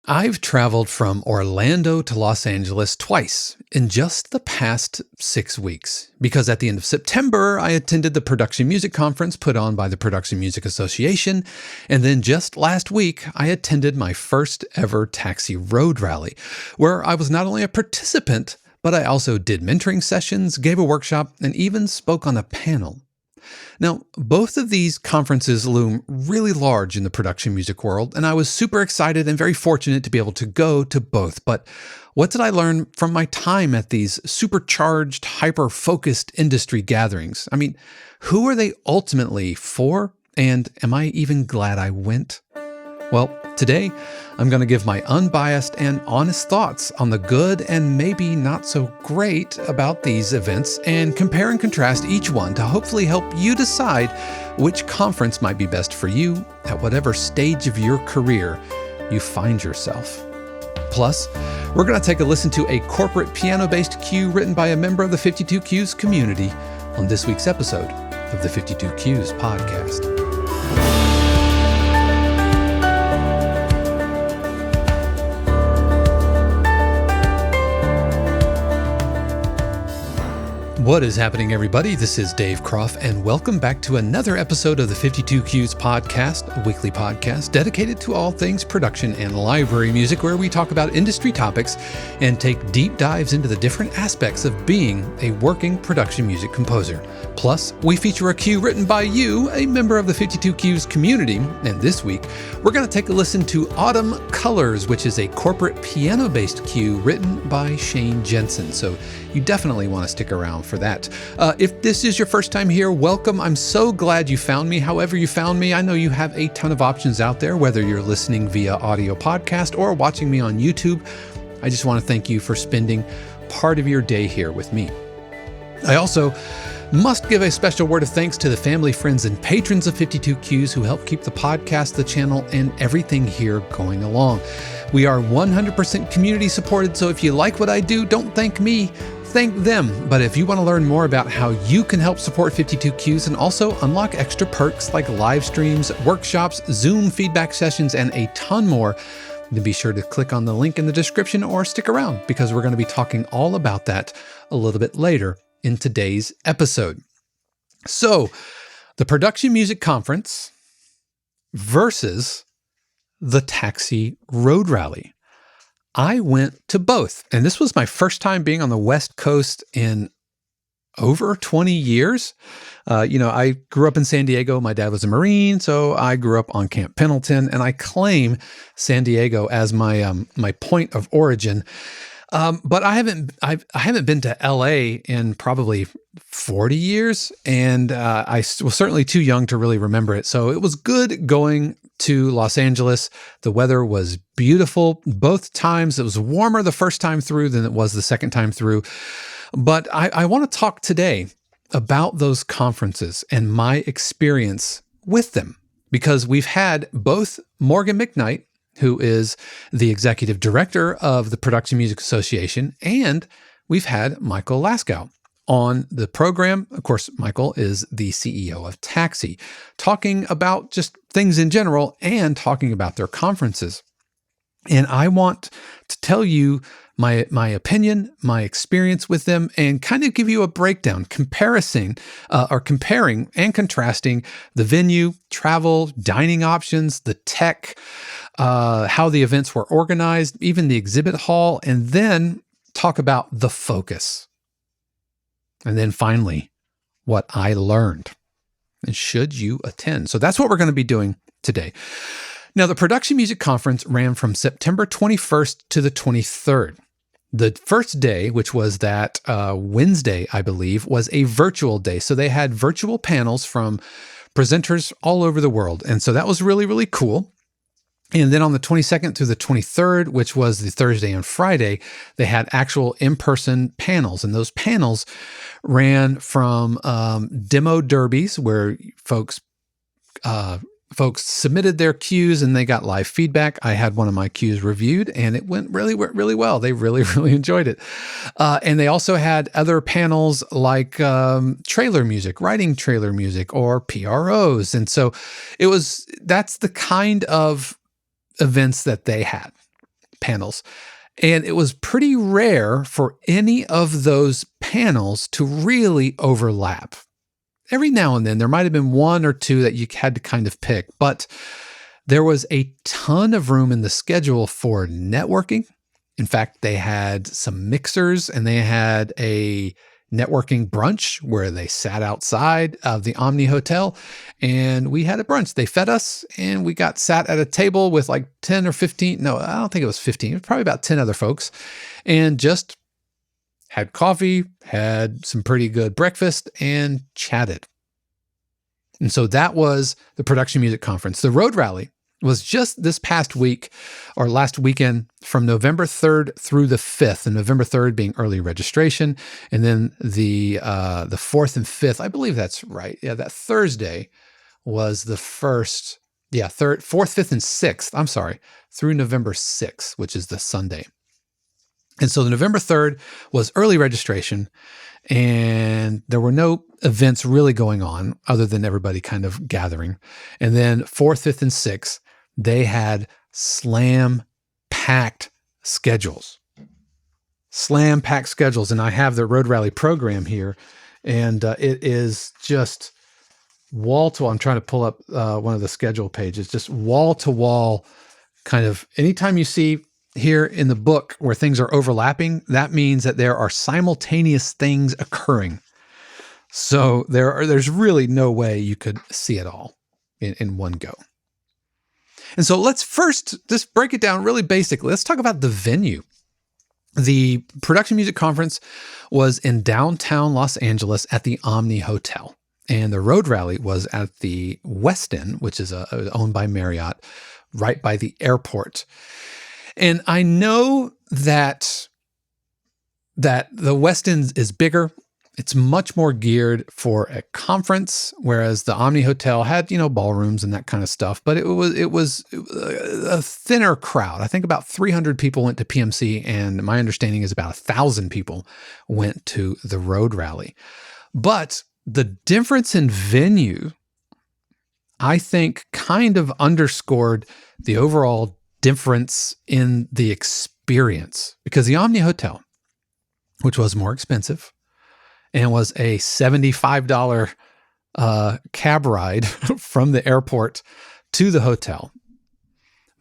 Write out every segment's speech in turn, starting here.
I've traveled from Orlando to Los Angeles twice in just the past 6 weeks, because at the end of September, I attended the Production Music Conference put on by the Production Music Association, and then just last week, I attended my first ever taxi road rally, where I was not only a participant, but I also did mentoring sessions, gave a workshop, and even spoke on a panel. Now, both of these conferences loom really large in the production music world, and I was super excited and very fortunate to be able to go to both. But what did I learn from my time at these supercharged, hyper-focused industry gatherings? I mean, who are they ultimately for? And am I even glad I went? Well, today, I'm going to give my unbiased and honest thoughts on the good and maybe not so great about these events and compare and contrast each one to hopefully help you decide which conference might be best for you at whatever stage of your career you find yourself. Plus, we're going to take a listen to a corporate piano-based cue written by a member of the 52 Cues community on this week's episode of the 52 Cues podcast. What is happening, everybody? This is Dave Croft, and welcome back to another episode of the 52 Cues podcast, a weekly podcast dedicated to all things production and library music, where we talk about industry topics and take deep dives into the different aspects of being a working production music composer. Plus, we feature a cue written by you, a member of the 52 Cues community, and this week, we're going to take a listen to Autumn Colors, which is a corporate piano-based cue written by Jensen. So you definitely want to stick around for that. If this is your first time here, welcome. I'm so glad you found me. However you found me, I know you have a ton of options out there, whether you're listening via audio podcast or watching me on YouTube. I just want to thank you for spending part of your day here with me. I also must give a special word of thanks to the family, friends, and patrons of 52 Cues who help keep the podcast, the channel, and everything here going along. We are 100% community supported, so if you like what I do, don't thank me, thank them. But if you want to learn more about how you can help support 52 Cues and also unlock extra perks like live streams, workshops, Zoom feedback sessions, and a ton more, then be sure to click on the link in the description or stick around, because we're going to be talking all about that a little bit later in today's episode. So, the Production Music Conference versus the Taxi Road Rally. I went to both, and this was my first time being on the West Coast in over 20 years. I grew up in San Diego. My dad was a Marine, so I grew up on Camp Pendleton, and I claim San Diego as my my point of origin. But I haven't been to LA in probably 40 years, and I was certainly too young to really remember it. So it was good going to Los Angeles. The weather was beautiful both times. It was warmer the first time through than it was the second time through. But I want to talk today about those conferences and my experience with them, because we've had both Morgan McKnight, who is the executive director of the Production Music Association, and we've had Michael Laskow on the program. Of course, Michael is the CEO of Taxi, talking about just things in general and talking about their conferences. And I want to tell you my opinion, my experience with them, and kind of give you a breakdown, comparing and contrasting the venue, travel, dining options, the tech, how the events were organized, even the exhibit hall, and then talk about the focus. And then finally, what I learned. And should you attend? So that's what we're going to be doing today. Now, the Production Music Conference ran from September 21st to the 23rd. The first day, which was that Wednesday, I believe, was a virtual day. So they had virtual panels from presenters all over the world. And so that was really, really cool. And then on the 22nd through the 23rd, which was the Thursday and Friday, they had actual in-person panels. And those panels ran from demo derbies, where folks submitted their cues and they got live feedback. I had one of my cues reviewed and it went really well. They really, really enjoyed it. And they also had other panels like trailer music, writing trailer music, or PROs. And so that's the kind of events that they had. panels. And it was pretty rare for any of those panels to really overlap. Every now and then, there might have been one or two that you had to kind of pick, but there was a ton of room in the schedule for networking. In fact, they had some mixers and they had a networking brunch where they sat outside of the Omni Hotel and we had a brunch. They fed us and we got sat at a table with like 10 or 15. No, I don't think it was 15. It was probably about 10 other folks and just had coffee, had some pretty good breakfast and chatted. And so that was the Production Music Conference. The Road Rally was just this past week or last weekend from November 3rd through the 5th, and November 3rd being early registration. And then the 4th and 5th, I believe that's right. Yeah, that Thursday was the first, 4th, 5th, and 6th, I'm sorry, through November 6th, which is the Sunday. And so the November 3rd was early registration, and there were no events really going on other than everybody kind of gathering. And then 4th, 5th, and 6th, they had slam-packed schedules. Slam-packed schedules. And I have the Road Rally program here, and it is just wall-to-wall. I'm trying to pull up one of the schedule pages, just wall-to-wall kind of. Anytime you see here in the book where things are overlapping, that means that there are simultaneous things occurring. So there's really no way you could see it all in one go. And so let's first just break it down really basically. Let's talk about the venue. The Production Music Conference was in downtown Los Angeles at the Omni Hotel. And the Road Rally was at the Westin, which is owned by Marriott, right by the airport. And I know that the Westin is bigger. It's much more geared for a conference, whereas the Omni Hotel had, ballrooms and that kind of stuff. But it was a thinner crowd. I think about 300 people went to PMC, and my understanding is about 1,000 people went to the Road Rally. But the difference in venue, I think, kind of underscored the overall difference in the experience, because the Omni Hotel, which was more expensive and was a $75 cab ride from the airport to the hotel,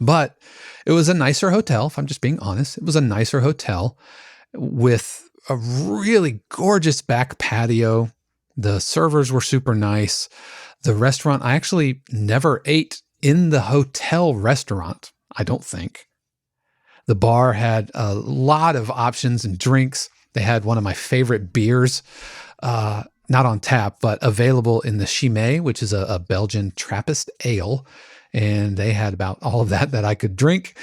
but it was a nicer hotel. If I'm just being honest, it was a nicer hotel with a really gorgeous back patio. The servers were super nice. The restaurant, I actually never ate in the hotel restaurant, I don't think. The bar had a lot of options and drinks. They had one of my favorite beers, not on tap, but available in the Chimay, which is a Belgian Trappist ale. And they had about all of that I could drink.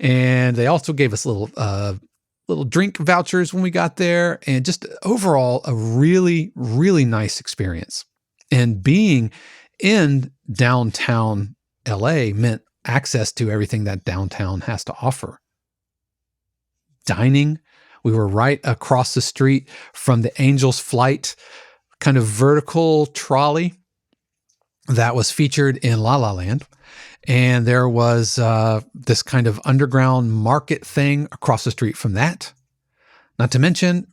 And they also gave us little drink vouchers when we got there. And just overall, a really, really nice experience. And being in downtown LA meant access to everything that downtown has to offer. Dining, we were right across the street from the Angel's Flight kind of vertical trolley that was featured in La La Land. And there was this kind of underground market thing across the street from that. Not to mention,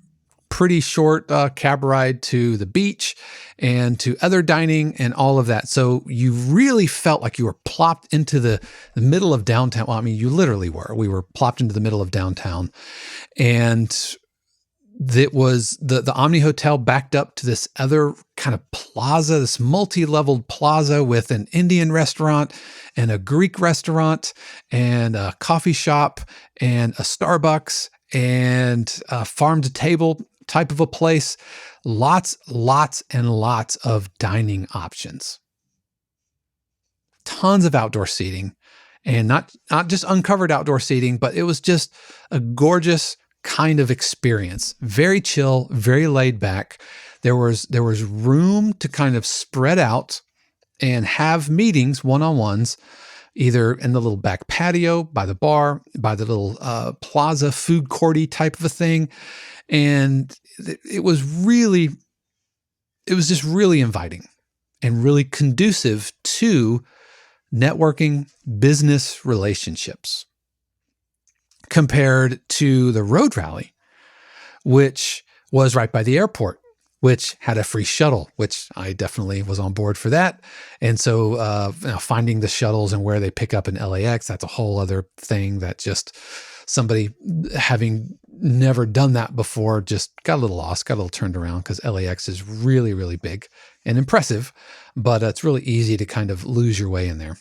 pretty short cab ride to the beach and to other dining and all of that. So you really felt like you were plopped into the middle of downtown. Well, I mean, you literally were. We were plopped into the middle of downtown. And it was the Omni Hotel backed up to this other kind of plaza, this multi-leveled plaza with an Indian restaurant and a Greek restaurant and a coffee shop and a Starbucks and a farm to table type of a place. Lots and lots of dining options. Tons of outdoor seating, and not just uncovered outdoor seating, but it was just a gorgeous kind of experience. Very chill, very laid back. There was room to kind of spread out and have meetings, one-on-ones, either in the little back patio, by the bar, by the little plaza food courty type of a thing. And it was just really inviting and really conducive to networking, business relationships. compared to the road rally, which was right by the airport, which had a free shuttle, which I definitely was on board for that. And so finding the shuttles and where they pick up in LAX, that's a whole other thing that just somebody having never done that before just got a little lost, got a little turned around, because LAX is really, really big and impressive, but it's really easy to kind of lose your way in there.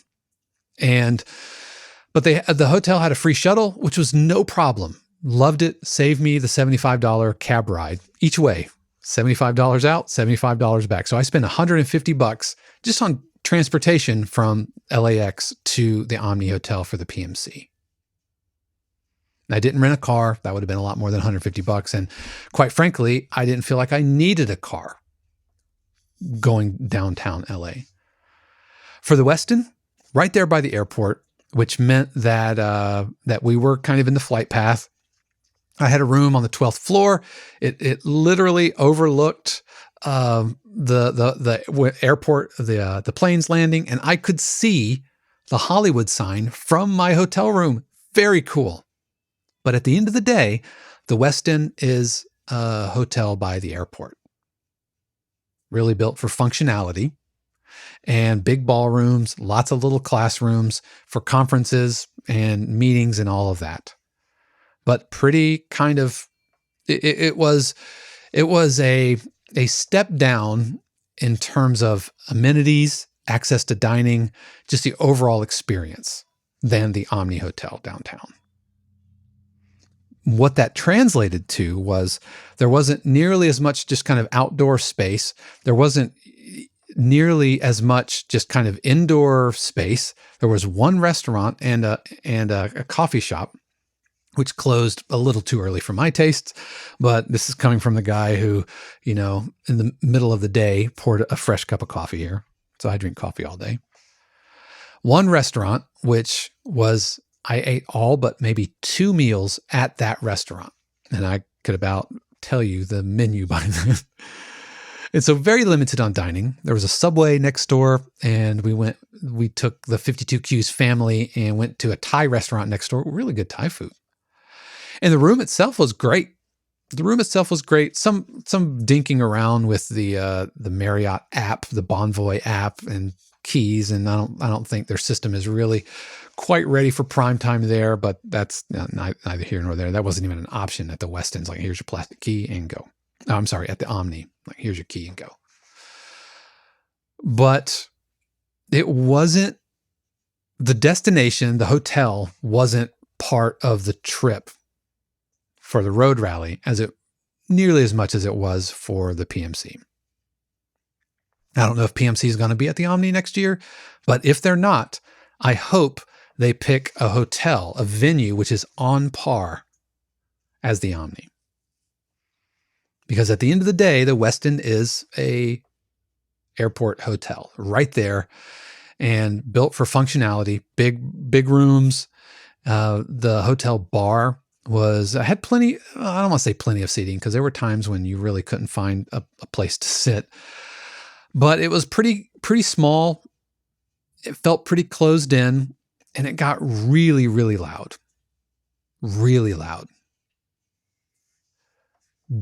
But the hotel had a free shuttle, which was no problem. Loved it. Saved me the $75 cab ride each way. $75 out, $75 back. So I spent $150 just on transportation from LAX to the Omni Hotel for the PMC. I didn't rent a car. That would have been a lot more than $150. And quite frankly, I didn't feel like I needed a car going downtown LA. For the Westin, right there by the airport, which meant that that we were kind of in the flight path. I had a room on the 12th floor. It literally overlooked the airport, the plane's landing, and I could see the Hollywood sign from my hotel room. Very cool. But at the end of the day, the Westin is a hotel by the airport. Really built for functionality and big ballrooms, lots of little classrooms for conferences and meetings and all of that. But pretty kind of, it was a step down in terms of amenities, access to dining, just the overall experience than the Omni Hotel downtown. What that translated to was there wasn't nearly as much just kind of outdoor space. There wasn't nearly as much just kind of indoor space. There was one restaurant and a coffee shop, which closed a little too early for my tastes. But this is coming from the guy who, in the middle of the day poured a fresh cup of coffee here. So I drink coffee all day. One restaurant, which was, I ate all but maybe 2 meals at that restaurant. And I could about tell you the menu by then. And so very limited on dining. There was a Subway next door, and we took the 52Q's family and went to a Thai restaurant next door. Really good Thai food. And the room itself was great. Some dinking around with the Marriott app, the Bonvoy app, and keys, and I don't think their system is really quite ready for prime time there. But that's neither here nor there. That wasn't even an option at the Westin's. Like, here's your plastic key and go. Oh, I'm sorry, at the Omni. Like, here's your key and go. But it wasn't the destination. The hotel wasn't part of the trip for the road rally nearly as much as it was for the PMC. I don't know if PMC is going to be at the Omni next year, but if they're not, I hope they pick a hotel, a venue, which is on par as the Omni. Because at the end of the day, the Westin is a airport hotel right there and built for functionality, big rooms. The hotel bar had plenty, I don't want to say plenty of seating, because there were times when you really couldn't find a place to sit. But it was pretty small. It felt pretty closed in, and it got really, really loud. Really loud.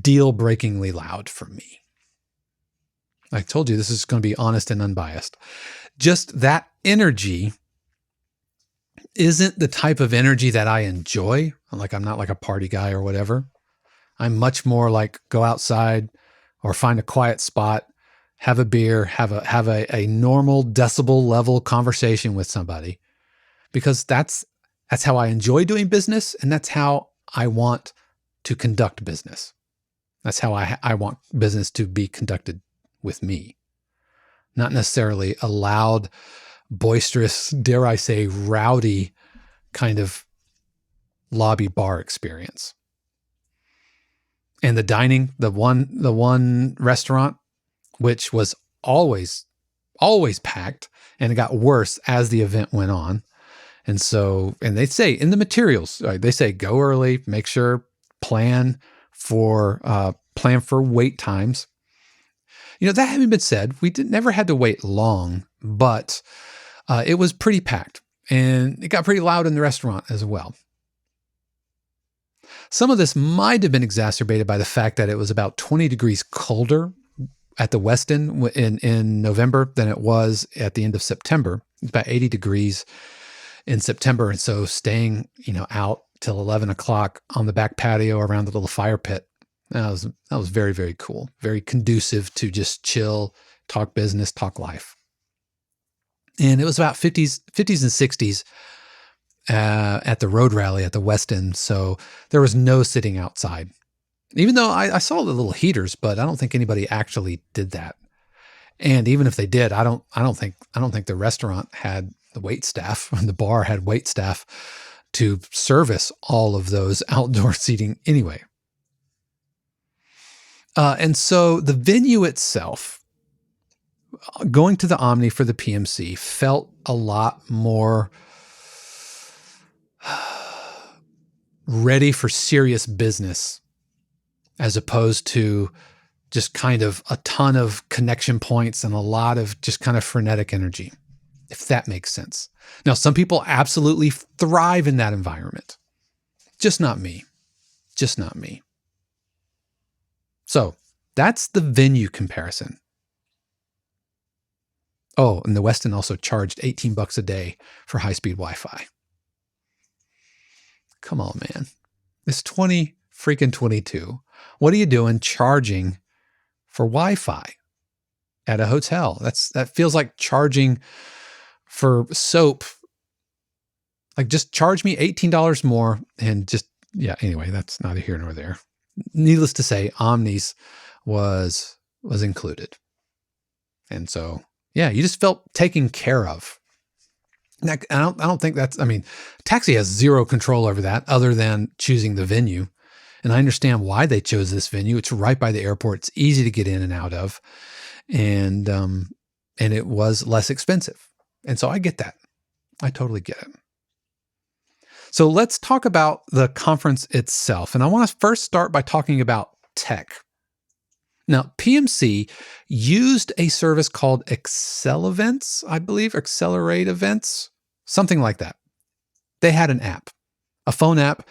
Deal-breakingly loud for me. I told you this is going to be honest and unbiased. Just that energy isn't the type of energy that I enjoy. I'm not like a party guy or whatever. I'm much more like go outside or find a quiet spot, have a beer, have a normal decibel level conversation with somebody, because that's how I enjoy doing business, and that's how I want to conduct business. That's how I want business to be conducted with me. Not necessarily a loud, boisterous, dare I say, rowdy kind of lobby bar experience. And the dining, the one restaurant, which was always packed, and it got worse as the event went on. And they say in the materials, they say go early, make sure, plan for wait times. That having been said, we never had to wait long, but it was pretty packed, and it got pretty loud in the restaurant as well. Some of this might have been exacerbated by the fact that it was about 20 degrees colder at the Westin in November than it was at the end of September. It's about 80 degrees in September. And so staying, out till 11 o'clock on the back patio around the little fire pit, that was very, very cool. Very conducive to just chill, talk business, talk life. And it was about 50s and 60s at the road rally at the Westin. So there was no sitting outside. Even though I saw the little heaters, but I don't think anybody actually did that. And even if they did, I don't think the restaurant had the wait staff, the bar had wait staff to service all of those outdoor seating anyway. And so the venue itself, going to the Omni for the PMC, felt a lot more ready for serious business, as opposed to just kind of a ton of connection points and a lot of just kind of frenetic energy, if that makes sense. Now, some people absolutely thrive in that environment. Just not me. Just not me. So that's the venue comparison. Oh, and the Westin also charged $18 a day for high-speed Wi-Fi. Come on, man. It's 2022. What are you doing charging for Wi-Fi at a hotel? That feels like charging for soap. Like, just charge me $18 more and just, anyway, that's neither here nor there. Needless to say, Omnis was included. And so, you just felt taken care of. I don't think taxi has zero control over that other than choosing the venue. And I understand why they chose this venue. It's right by the airport. It's easy to get in and out of. And it was less expensive. And so I get that. I totally get it. So let's talk about the conference itself. And I want to first start by talking about tech. Now, PMC used a service called Events, I believe, Accelerate Events, something like that. They had an app, a phone app,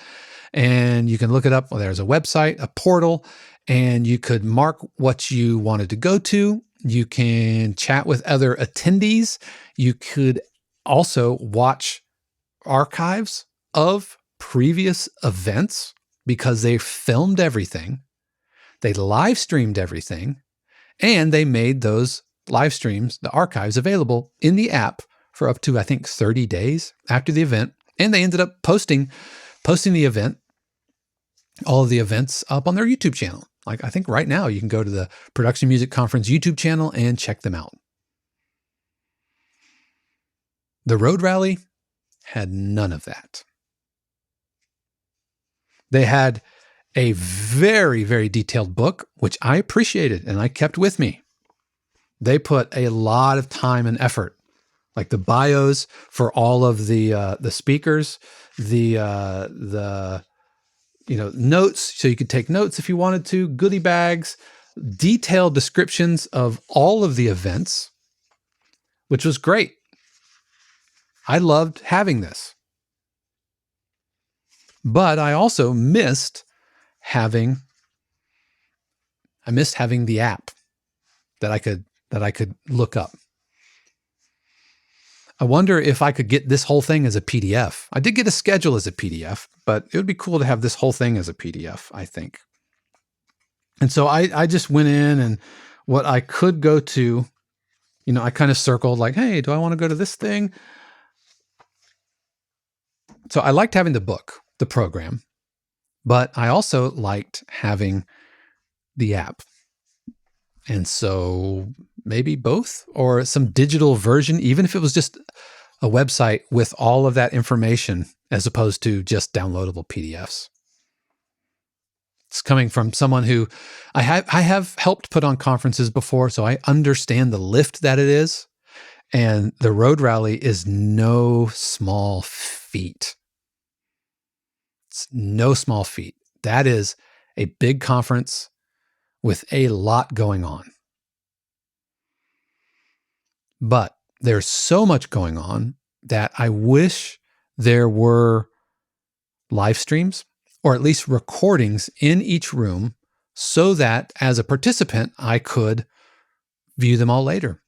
and you can look it up. Well, there's a website, a portal, and you could mark what you wanted to go to. You can chat with other attendees. You could also watch archives of previous events because they filmed everything. They live streamed everything, and they made those live streams, the archives, available in the app for up to, I think, 30 days after the event. And they ended up posting the event, all of the events, up on their YouTube channel. Like, I think right now you can go to the Production Music Conference YouTube channel and check them out. The Road Rally had none of that. They had a very, very detailed book, which I appreciated and I kept with me. They put a lot of time and effort, like the bios for all of the speakers, the notes, so you could take notes if you wanted to, goodie bags, detailed descriptions of all of the events, which was great. I loved having this. But I also missed having the app that I could look up. I wonder if I could get this whole thing as a PDF. I did get a schedule as a PDF, but it would be cool to have this whole thing as a PDF, I think. And so I just went in, and what I could go to, I kind of circled like, hey, do I want to go to this thing? So I liked having the book, the program, but I also liked having the app. And so maybe both, or some digital version, even if it was just a website with all of that information as opposed to just downloadable PDFs. It's coming from someone who I have helped put on conferences before, so I understand the lift that it is. And the Road Rally is no small feat. It's no small feat. That is a big conference with a lot going on. But there's so much going on that I wish there were live streams or at least recordings in each room, so that as a participant, I could view them all later.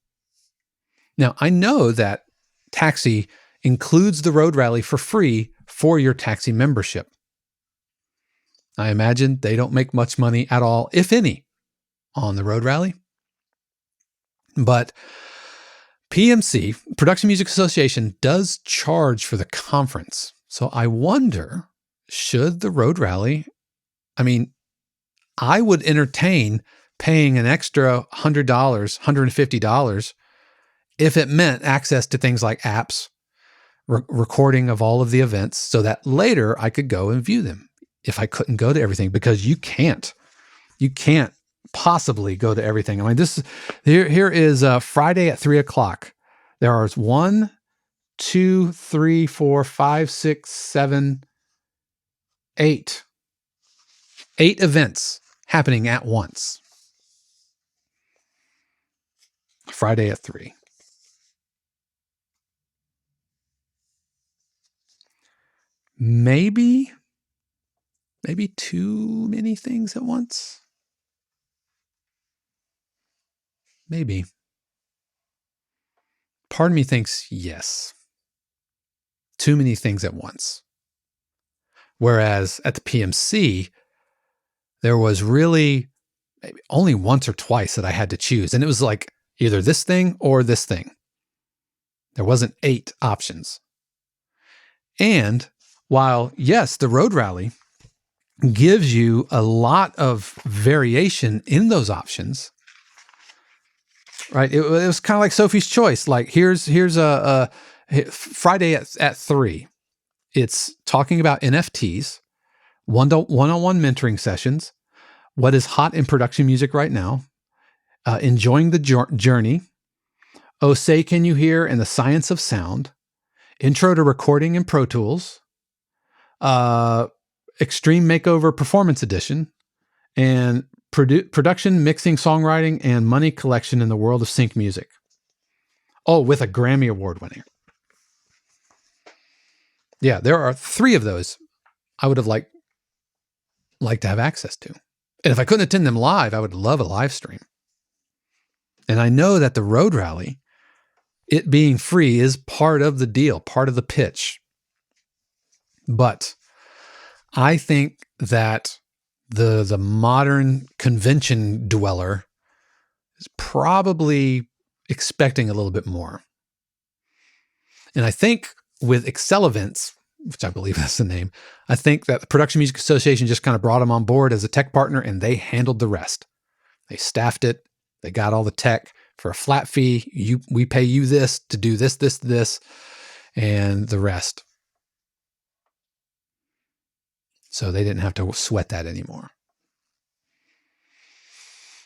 Now, I know that Taxi includes the Road Rally for free for your Taxi membership. I imagine they don't make much money at all, if any, on the Road Rally. But PMC, Production Music Association, does charge for the conference. So I wonder, should the Road Rally, I would entertain paying an extra $100, $150 if it meant access to things like apps, recording of all of the events, so that later I could go and view them if I couldn't go to everything, because you can't possibly go to everything. Here is Friday at 3:00. There are 1, 2, 3, 4, 5, 6, 7, 8 events happening at once. Friday at 3. Maybe too many things at once. Maybe. Part of me thinks yes. Too many things at once. Whereas at the PMC, there was really maybe only once or twice that I had to choose. And it was like either this thing or this thing. There wasn't 8 options. And while, yes, the Road Rally gives you a lot of variation in those options, right? It was kind of like Sophie's Choice. Like here's a Friday at 3. It's talking about NFTs, one-on-one mentoring sessions, what is hot in production music right now, enjoying the journey, Oh Say Can You Hear, and the Science of Sound, Intro to Recording and Pro Tools, Extreme Makeover Performance Edition, and Production, Mixing, Songwriting, and Money Collection in the World of Sync Music. Oh, with a Grammy Award winner. Yeah, there are 3 of those I would have liked to have access to. And if I couldn't attend them live, I would love a live stream. And I know that the Road Rally, it being free, is part of the deal, part of the pitch. But I think that the modern convention dweller is probably expecting a little bit more. And I think with Excel Events, which I believe that's the name, I think that the Production Music Association just kind of brought them on board as a tech partner, and they handled the rest. They staffed it. They got all the tech for a flat fee. We pay you this to do this, and the rest. So they didn't have to sweat that anymore.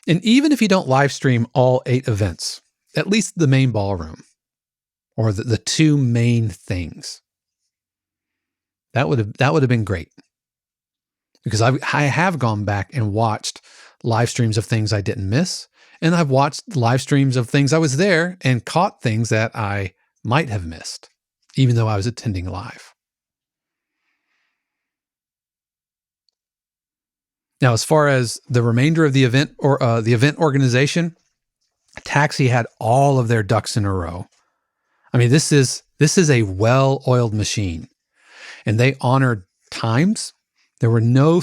And even if you don't live stream all 8 events, at least the main ballroom, or the 2 main things, that would have been great. Because I have gone back and watched live streams of things I didn't miss, and I've watched live streams of things I was there and caught things that I might have missed, even though I was attending live. Now, as far as the remainder of the event or the event organization, Taxi had all of their ducks in a row. I mean, this is a well-oiled machine, and they honored times. There were no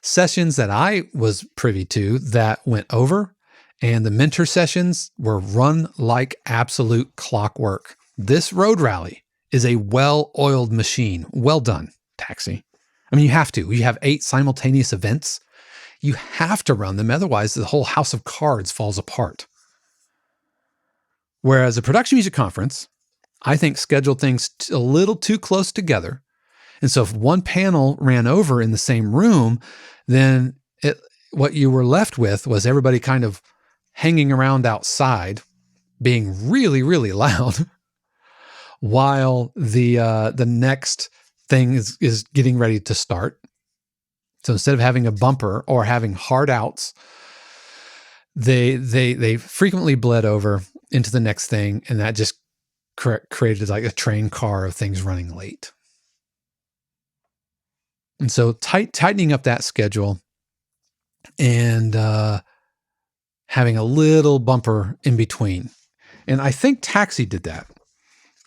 sessions that I was privy to that went over, and the mentor sessions were run like absolute clockwork. This Road Rally is a well-oiled machine. Well done, Taxi. I mean, you have to. You have 8 simultaneous events. You have to run them. Otherwise, the whole house of cards falls apart. Whereas a production music conference, I think, scheduled things a little too close together. And so if one panel ran over in the same room, then what you were left with was everybody kind of hanging around outside, being really, really loud, while the next thing is getting ready to start. So instead of having a bumper or having hard outs, they frequently bled over into the next thing, and that just created like a train car of things running late. And so tightening up that schedule and having a little bumper in between. And I think Taxi did that.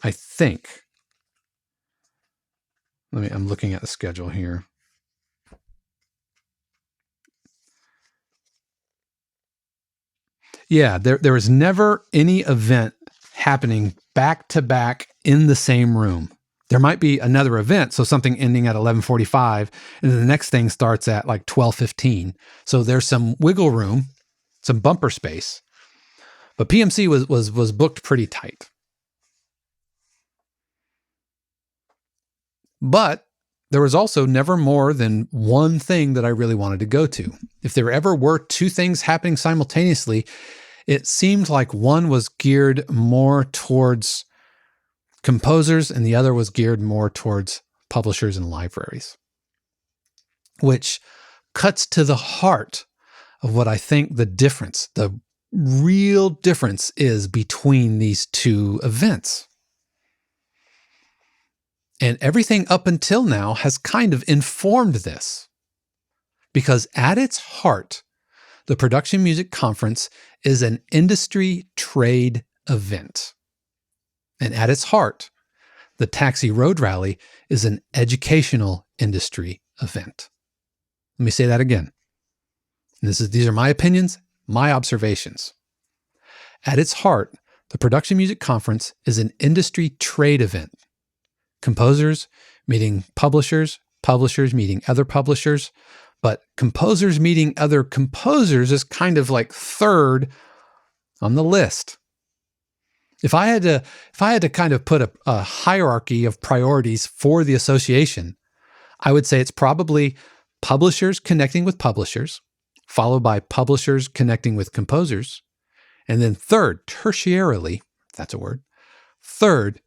I think. I'm looking at the schedule here. Yeah, there was never any event happening back to back in the same room. There might be another event, so something ending at 11:45, and then the next thing starts at like 12:15. So there's some wiggle room, some bumper space. But PMC was booked pretty tight. But there was also never more than one thing that I really wanted to go to. If there ever were two things happening simultaneously, it seemed like one was geared more towards composers and the other was geared more towards publishers and libraries, which cuts to the heart of what I think the real difference is between these two events. And everything up until now has kind of informed this. Because at its heart, the Production Music Conference is an industry trade event. And at its heart, the Taxi Road Rally is an educational industry event. Let me say that again. These are my opinions, my observations. At its heart, the Production Music Conference is an industry trade event. Composers meeting publishers, publishers meeting other publishers, but composers meeting other composers is kind of like third on the list. If I had to kind of put a hierarchy of priorities for the association, I would say it's probably publishers connecting with publishers, followed by publishers connecting with composers, and then third, tertiarily, if that's a word, third,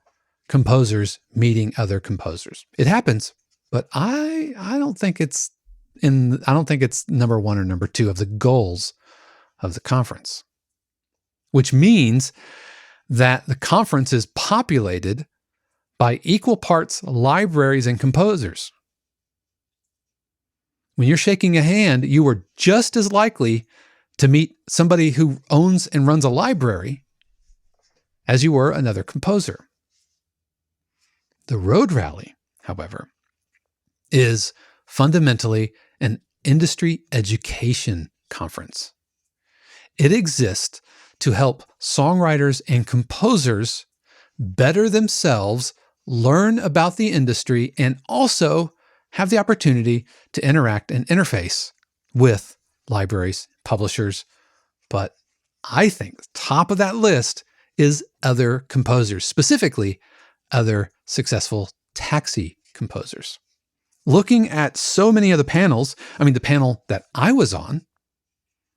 composers meeting other composers. It happens, but I don't think it's number one or number two of the goals of the conference, which means that the conference is populated by equal parts libraries and composers. When you're shaking a hand, you are just as likely to meet somebody who owns and runs a library as you were another composer. The Road Rally, however, is fundamentally an industry education conference. It exists to help songwriters and composers better themselves, learn about the industry, and also have the opportunity to interact and interface with libraries, publishers. But I think the top of that list is other composers, specifically other successful Taxi composers. Looking at so many of the panels, the panel that I was on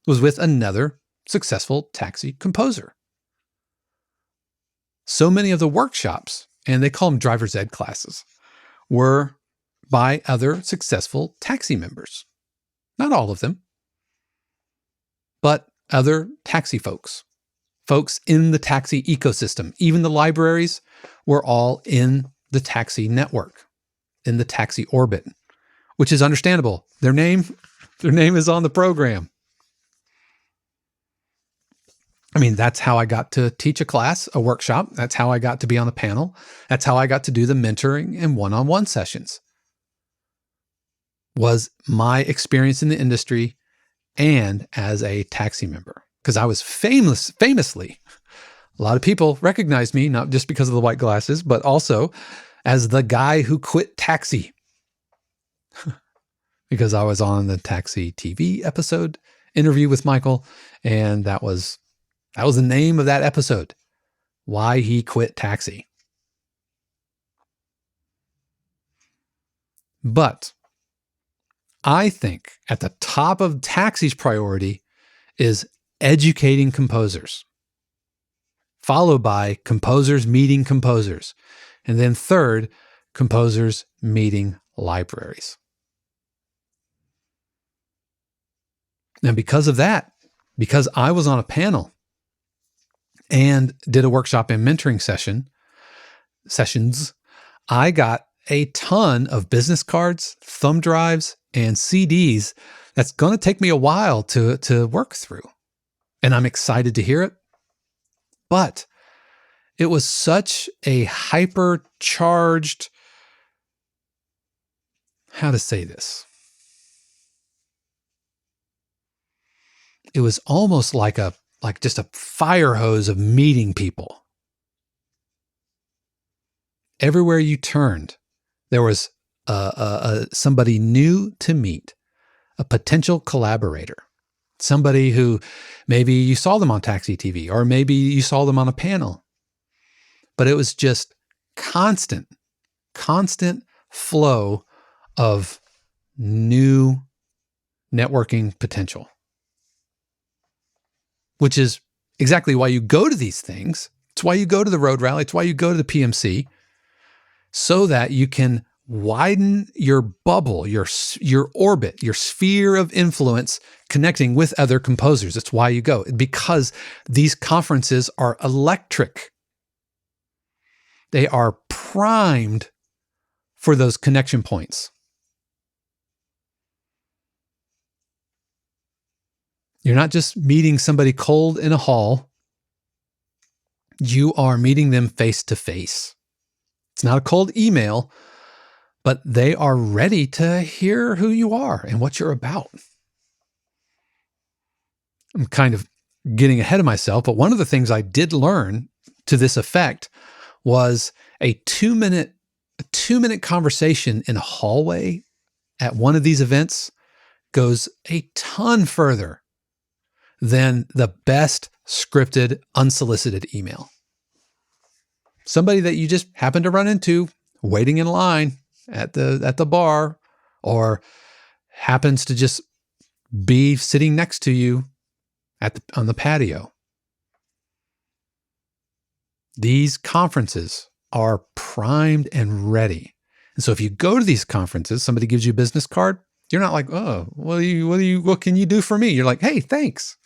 was with another successful Taxi composer. So many of the workshops, and they call them driver's ed classes, were by other successful Taxi members. Not all of them, but other Taxi folks in the Taxi ecosystem. Even the libraries were all in the Taxi network, in the Taxi orbit, which is understandable. Their name is on the program. That's how I got to teach a class, a workshop. That's how I got to be on the panel. That's how I got to do the mentoring and one-on-one sessions. Was my experience in the industry and as a Taxi member. Because I was famously, a lot of people recognized me, not just because of the white glasses, but also as the guy who quit Taxi. Because I was on the Taxi TV episode, Interview with Michael, and that was the name of that episode, Why He Quit Taxi. But I think at the top of Taxi's priority is educating composers, followed by composers meeting composers, and then third, composers meeting libraries. And because of that, because I was on a panel and did a workshop and mentoring sessions, I got a ton of business cards, thumb drives, and CDs that's going to take me a while to work through. And I'm excited to hear it. But it was such a hypercharged, how to say this? It was almost like just a fire hose of meeting people. Everywhere you turned, there was somebody new to meet, a potential collaborator, somebody who maybe you saw them on Taxi TV, or maybe you saw them on a panel. But it was just constant flow of new networking potential, which is exactly why you go to these things. It's why you go to the road rally. It's why you go to the PMC, so that you can widen your bubble, your orbit, your sphere of influence, connecting with other composers. It's why you go, because these conferences are electric. They are primed for those connection points. You're not just meeting somebody cold in a hall. You are meeting them face to face. It's not a cold email, but they are ready to hear who you are and what you're about. I'm kind of getting ahead of myself, but one of the things I did learn to this effect was a 2-minute conversation in a hallway at one of these events goes a ton further than the best scripted, unsolicited email. Somebody that you just happen to run into waiting in line at the bar, or happens to just be sitting next to you on the patio. These conferences are primed and ready. And so if you go to these conferences, somebody gives you a business card, you're not like, oh, what can you do for me? You're like, hey, thanks.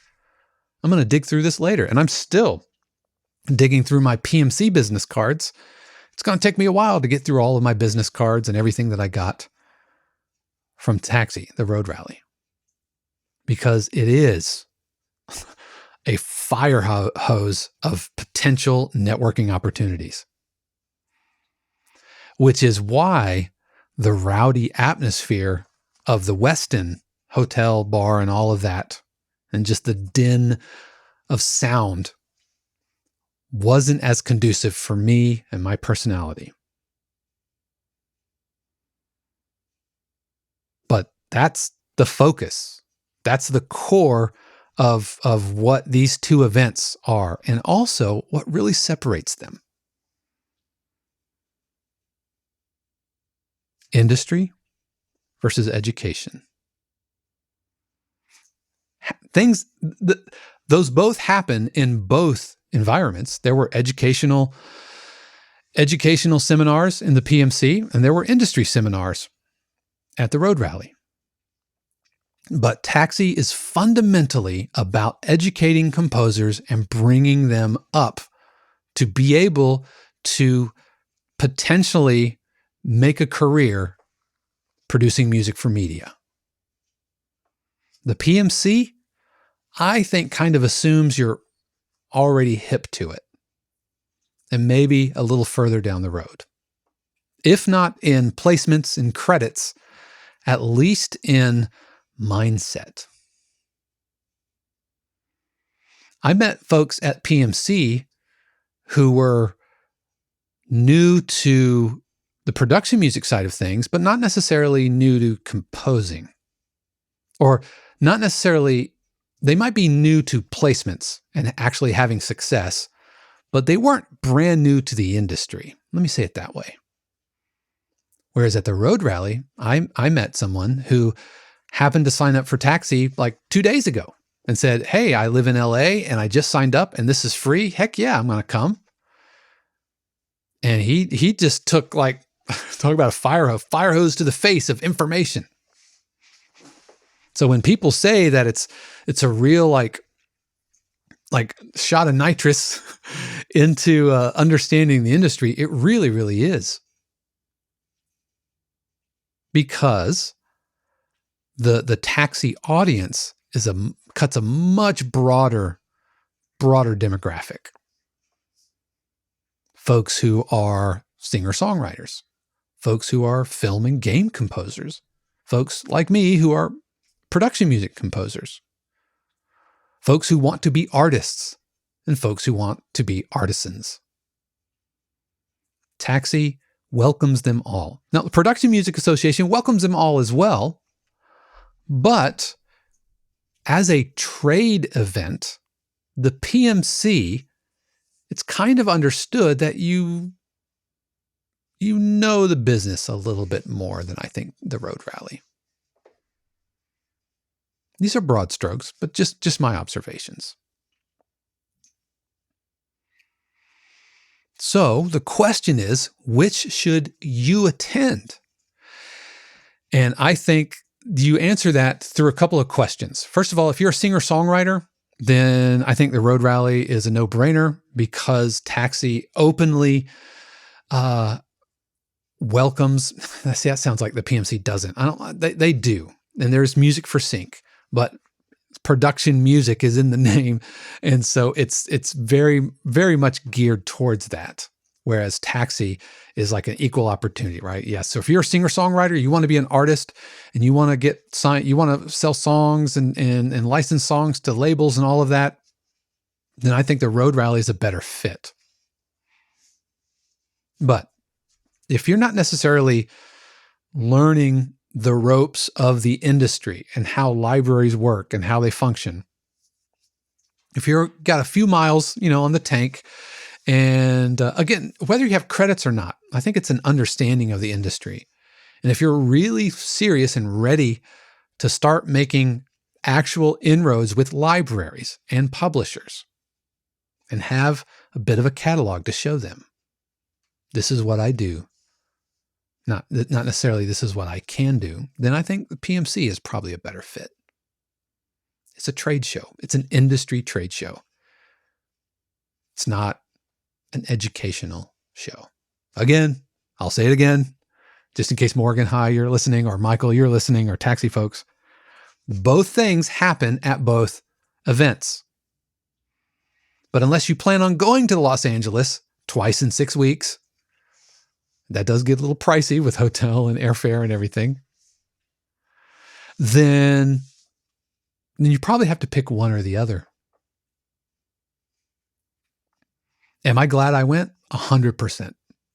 I'm going to dig through this later. And I'm still digging through my PMC business cards. It's going to take me a while to get through all of my business cards and everything that I got from Taxi, the road rally, because it is a fire hose of potential networking opportunities, which is why the rowdy atmosphere of the Westin hotel, bar, and all of that, and just the din of sound wasn't as conducive for me and my personality. But that's the focus. That's the core of what these two events are, and also what really separates them. Industry versus education. Those both happen in both environments. There were educational seminars in the PMC, and there were industry seminars at the road rally. But Taxi is fundamentally about educating composers and bringing them up to be able to potentially make a career producing music for media. The PMC, I think, kind of assumes you're already hip to it, and maybe a little further down the road. If not in placements and credits, at least in mindset. I met folks at PMC who were new to the production music side of things, but not necessarily new to composing. Or not necessarily, they might be new to placements and actually having success, but they weren't brand new to the industry. Let me say it that way. Whereas at the road rally, I met someone who happened to sign up for Taxi like 2 days ago and said, hey, I live in LA and I just signed up and this is free. Heck yeah, I'm going to come. And he just took, like, talk about a fire hose to the face of information. So when people say that it's a real like shot of nitrous into understanding the industry, it really, really is. because the taxi audience cuts a much broader demographic. Folks who are singer-songwriters, folks who are film and game composers, folks like me who are production music composers, folks who want to be artists, and folks who want to be artisans. Taxi welcomes them all. Now, the Production Music Association welcomes them all as well, but as a trade event, the PMC, it's kind of understood that you know the business a little bit more than I think the road rally. These are broad strokes, but just my observations. So the question is, which should you attend? And I think you answer that through a couple of questions. First of all, if you're a singer-songwriter, then I think the road rally is a no-brainer because Taxi openly welcomes. See, that sounds like the PMC doesn't. They do, and there's music for sync, but production music is in the name, and so it's very, very much geared towards that. Whereas Taxi is like an equal opportunity, right? Yes. So if you're a singer-songwriter, you want to be an artist, and you want to get signed, you want to sell songs and license songs to labels and all of that, then I think the road rally is a better fit. But if you're not necessarily learning the ropes of the industry and how libraries work and how they function, if you're got a few miles, on the tank, and again, whether you have credits or not, I think it's an understanding of the industry. And if you're really serious and ready to start making actual inroads with libraries and publishers and have a bit of a catalog to show them, this is what I do. Not necessarily this is what I can do, then I think the PMC is probably a better fit. It's a trade show. It's an industry trade show. It's not an educational show. Again, I'll say it again, just in case Morgan, hi, you're listening, or Michael, you're listening, or Taxi folks. Both things happen at both events. But unless you plan on going to Los Angeles twice in 6 weeks, that does get a little pricey with hotel and airfare and everything, then you probably have to pick one or the other. Am I glad I went? 100%.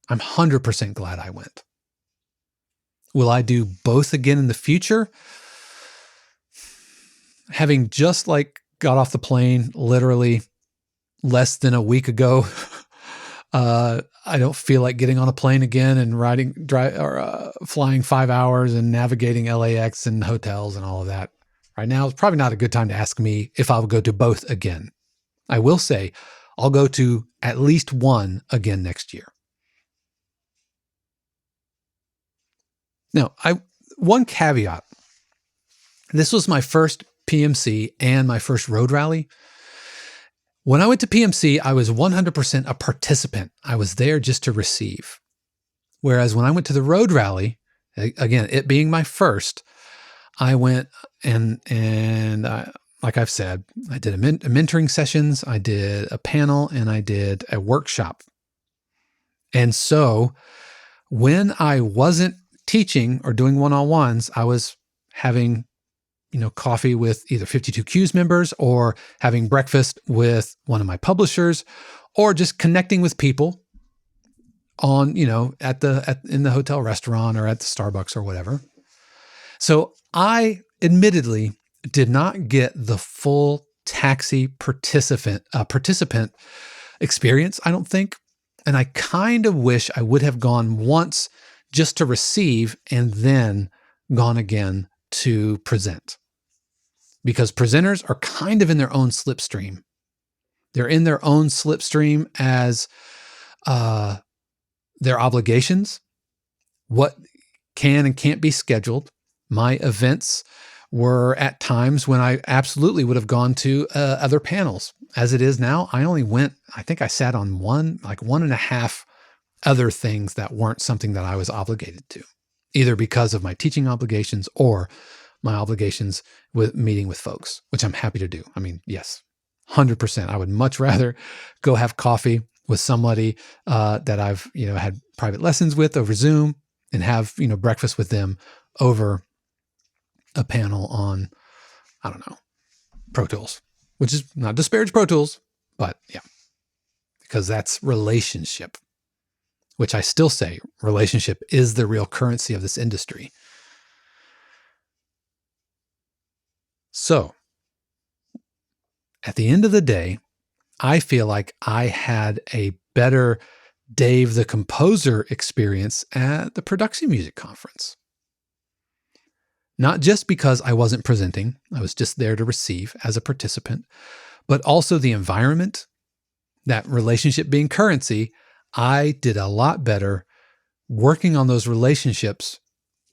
I'm 100% glad I went. Will I do both again in the future? Having just got off the plane literally less than a week ago, I don't feel like getting on a plane again and flying 5 hours and navigating LAX and hotels and all of that. Right now, it's probably not a good time to ask me if I'll go to both again. I will say I'll go to at least one again next year. Now, one caveat. This was my first PMC and my first road rally. When I went to PMC, I was 100% a participant. I was there just to receive. Whereas when I went to the road rally, again, it being my first, I went and like I've said, I did a mentoring sessions, I did a panel, and I did a workshop. And so when I wasn't teaching or doing one-on-ones, I was having coffee with either 52Q's members or having breakfast with one of my publishers or just connecting with people on, in the hotel restaurant or at the Starbucks or whatever. So I admittedly did not get the full Taxi participant experience, I don't think. And I kind of wish I would have gone once just to receive and then gone again to present. Because presenters are kind of in their own slipstream. They're in their own slipstream as their obligations, what can and can't be scheduled. My events were at times when I absolutely would have gone to other panels. As it is now, I only went, I think I sat on one and a half other things that weren't something that I was obligated to. either because of my teaching obligations or my obligations with meeting with folks, which I'm happy to do. I mean, yes, 100%. I would much rather go have coffee with somebody that I've had private lessons with over Zoom and have breakfast with them over a panel on, I don't know, Pro Tools, which is not disparage Pro Tools, but yeah, because that's relationship, which I still say relationship is the real currency of this industry. So at the end of the day, I feel like I had a better Dave the Composer experience at the Production Music Conference. Not just because I wasn't presenting, I was just there to receive as a participant, but also the environment, that relationship being currency. I did a lot better working on those relationships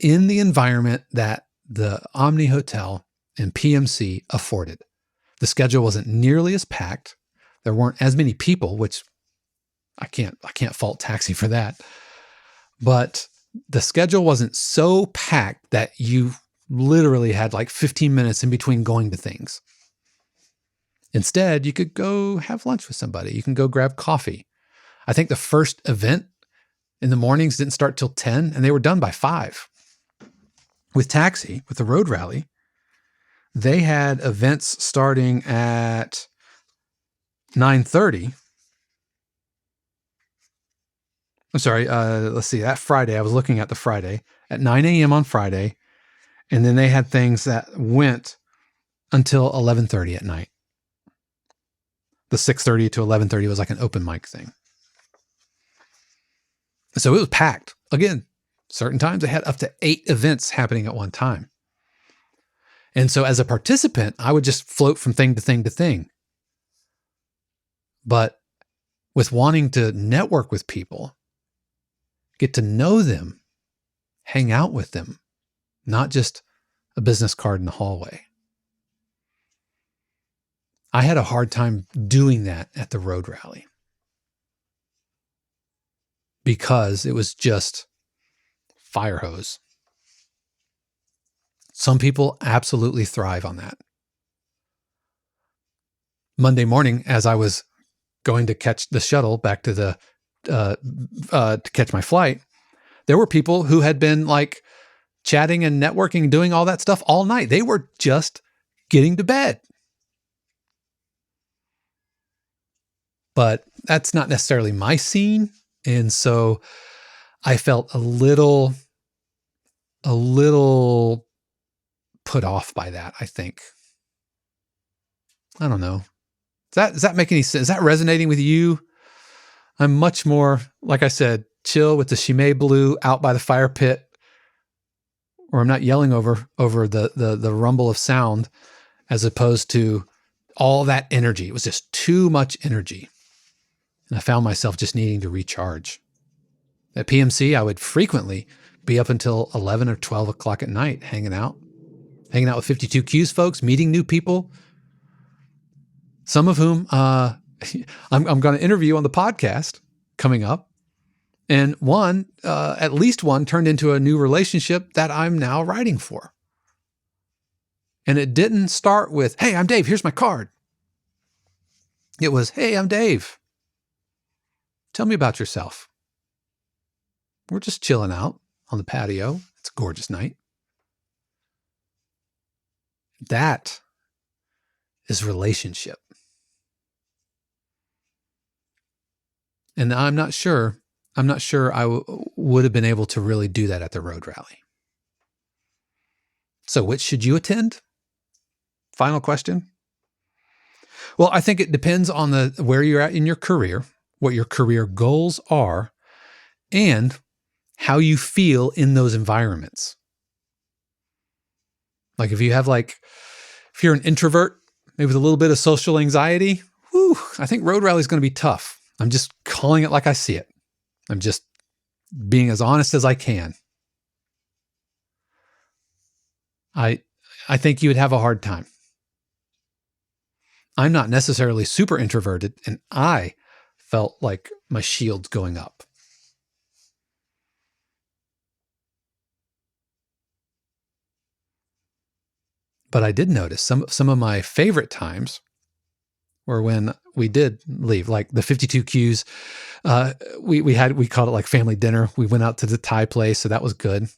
in the environment that the Omni Hotel and PMC afforded. The schedule wasn't nearly as packed. There weren't as many people, which I can't fault Taxi for that. But the schedule wasn't so packed that you literally had like 15 minutes in between going to things. Instead, you could go have lunch with somebody. You can go grab coffee. I think the first event in the mornings didn't start till 10, and they were done by 5. With Taxi, with the road rally, they had events starting at 9:30. I'm sorry, let's see, that Friday, I was looking at the Friday, at 9 a.m. on Friday, and then they had things that went until 11:30 at night. The 6:30 to 11:30 was like an open mic thing. So it was packed. Again, certain times they had up to 8 events happening at one time. And so as a participant, I would just float from thing to thing to thing. But with wanting to network with people, get to know them, hang out with them, not just a business card in the hallway. I had a hard time doing that at the road rally because it was just fire hose. Some people absolutely thrive on that. Monday morning, as I was going to catch the shuttle back to the to catch my flight, there were people who had been like chatting and networking and doing all that stuff all night. They were just getting to bed. But that's not necessarily my scene. And so I felt a little put off by that, I think. I don't know. Does that make any sense? Is that resonating with you? I'm much more, like I said, chill with the Chimay Blue out by the fire pit, or I'm not yelling over the rumble of sound, as opposed to all that energy. It was just too much energy. And I found myself just needing to recharge. At PMC, I would frequently be up until 11 or 12 o'clock at night, hanging out with 52 Qs folks, meeting new people, some of whom I'm going to interview on the podcast coming up. And at least one turned into a new relationship that I'm now writing for. And it didn't start with, "Hey, I'm Dave, here's my card." It was, "Hey, I'm Dave. Tell me about yourself." We're just chilling out on the patio. It's a gorgeous night. That is relationship. And I'm not sure I would have been able to really do that at the road rally. So which should you attend? Final question. Well, I think it depends on where you're at in your career, what your career goals are, and how you feel in those environments. Like if you're an introvert, maybe with a little bit of social anxiety, I think road rally is going to be tough. I'm just calling it like I see it. I'm just being as honest as I can. I think you would have a hard time. I'm not necessarily super introverted, and I felt like my shield's going up. But I did notice some of my favorite times were when we did leave, like the 52 Qs. We called it like family dinner. We went out to the Thai place, so that was good.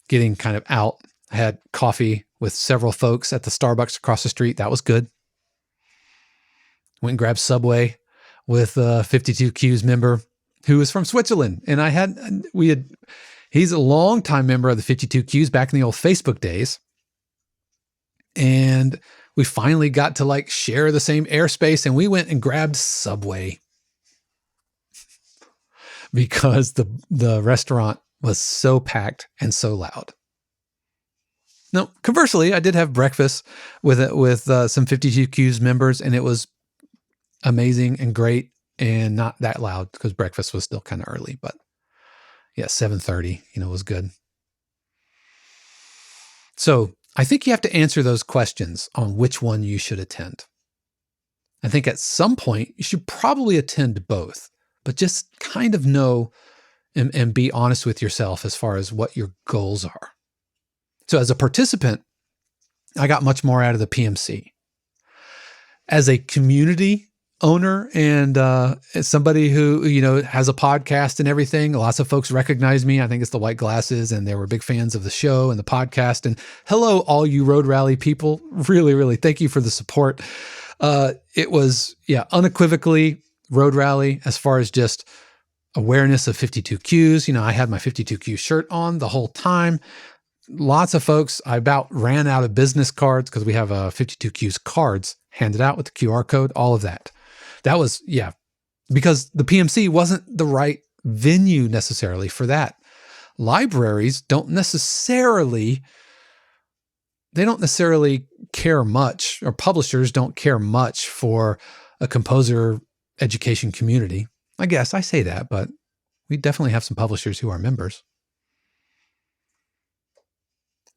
Getting kind of out. I had coffee with several folks at the Starbucks across the street. That was good. Went and grabbed Subway with a 52 Qs member who was from Switzerland. And he's a longtime member of the 52 Qs back in the old Facebook days. And we finally got to like share the same airspace, and we went and grabbed Subway because the restaurant was so packed and so loud. Now, conversely, I did have breakfast with some 52 Qs members, and it was amazing and great and not that loud because breakfast was still kind of early, but yeah, 7:30, was good. So I think you have to answer those questions on which one you should attend. I think at some point you should probably attend both, but just kind of know and be honest with yourself as far as what your goals are. So as a participant, I got much more out of the PMC. As a community owner and as somebody who has a podcast and everything, lots of folks recognize me. I think it's the white glasses, and they were big fans of the show and the podcast. And hello, all you Road Rally people. Really, really thank you for the support. It was unequivocally Road Rally as far as just awareness of 52 Qs. I had my 52 Q shirt on the whole time. Lots of folks, I about ran out of business cards because we have 52 Qs cards handed out with the QR code, all of that. That was, because the PMC wasn't the right venue necessarily for that. Libraries don't necessarily care much, or publishers don't care much for a composer education community. I guess I say that, but we definitely have some publishers who are members.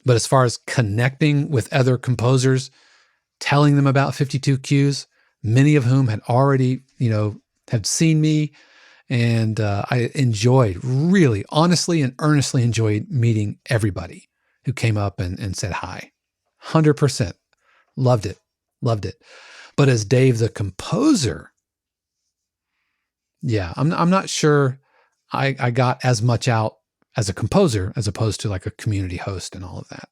But as far as connecting with other composers, telling them about 52 Qs, many of whom had already, had seen me, and I really honestly and earnestly enjoyed meeting everybody who came up and said hi. 100%. Loved it. But as Dave, the composer, I'm not sure I got as much out as a composer as opposed to like a community host and all of that.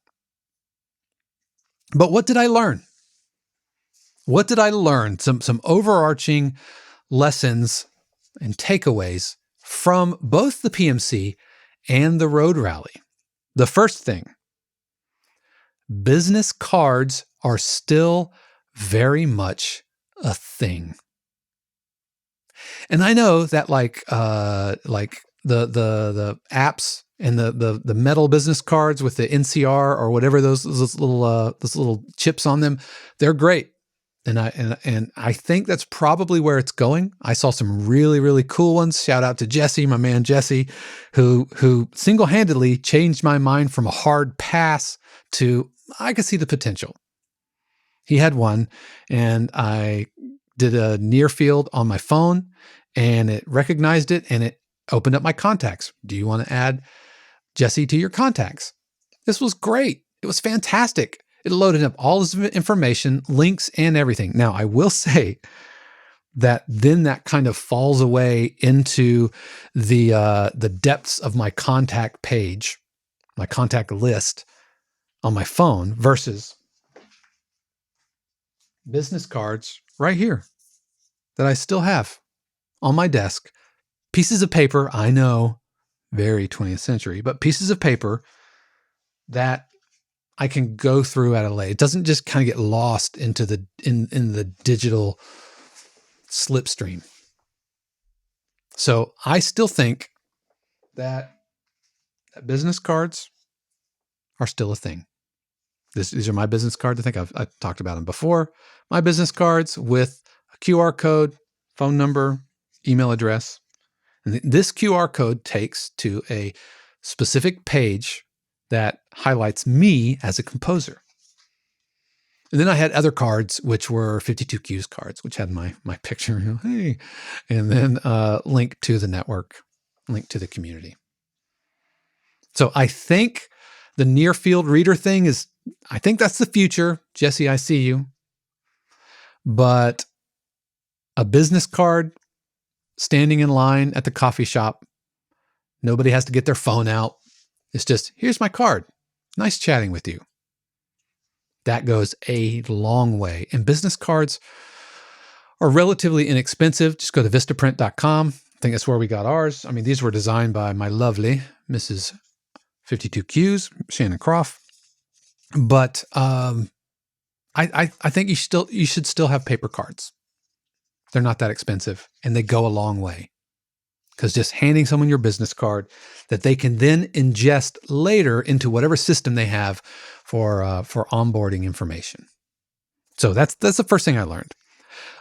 But what did I learn? Some overarching lessons and takeaways from both the PMC and the Road Rally. The first thing, business cards are still very much a thing. And I know that like the apps and the metal business cards with the NCR or whatever those little chips on them, they're great. And I think that's probably where it's going. I saw some really, really cool ones. Shout out to Jesse, my man Jesse, who single-handedly changed my mind from a hard pass to I could see the potential. He had one, and I did a near field on my phone, and it recognized it, and it opened up my contacts. Do you want to add Jesse to your contacts? This was great. It was fantastic. It loaded up all this information, links, and everything. Now, I will say that then that kind of falls away into the depths of my contact page, my contact list on my phone versus business cards right here that I still have on my desk. Pieces of paper, I know, very 20th century, but pieces of paper that I can go through at a later. It doesn't just kind of get lost into in the digital slipstream. So I still think that business cards are still a thing. These are my business cards. I think I've talked about them before. My business cards with a QR code, phone number, email address. And this QR code takes to a specific page that highlights me as a composer. And then I had other cards, which were 52 Qs cards, which had my picture, hey, and then link to the network, link to the community. So I think The near field reader thing is, I think that's the future. Jesse, I see you. But a business card standing in line at the coffee shop, nobody has to get their phone out. It's just, here's my card. Nice chatting with you. That goes a long way. And business cards are relatively inexpensive. Just go to vistaprint.com. I think that's where we got ours. I mean, these were designed by my lovely Mrs. 52Qs, Shannon Croft. But I think you should still have paper cards. They're not that expensive, and they go a long way. Because just handing someone your business card that they can then ingest later into whatever system they have for onboarding information. So that's the first thing I learned.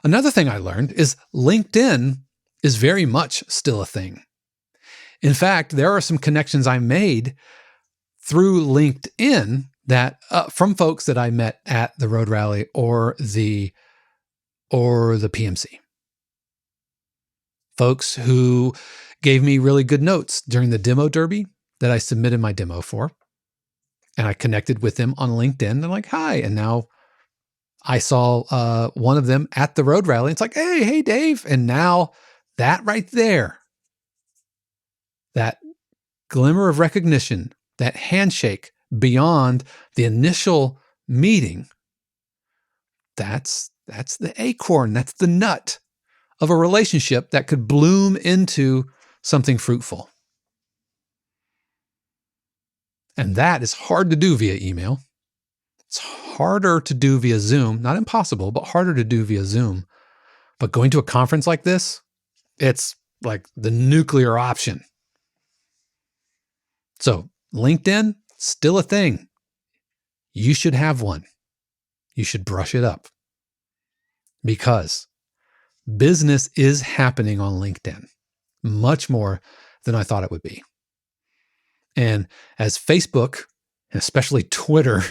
Another thing I learned is LinkedIn is very much still a thing. In fact, there are some connections I made through LinkedIn that from folks that I met at the Road Rally or the PMC. Folks who gave me really good notes during the demo derby that I submitted my demo for. And I connected with them on LinkedIn. They're like, hi. And now I saw one of them at the Road Rally. It's like, hey, Dave. And now that right there, that glimmer of recognition, that handshake beyond the initial meeting, that's the acorn, that's the nut of a relationship that could bloom into something fruitful. And that is hard to do via email. It's harder to do via Zoom, not impossible, but harder to do via Zoom. But going to a conference like this, it's like the nuclear option. So LinkedIn, still a thing. You should have one. You should brush it up because business is happening on LinkedIn much more than I thought it would be. And as Facebook, and especially Twitter,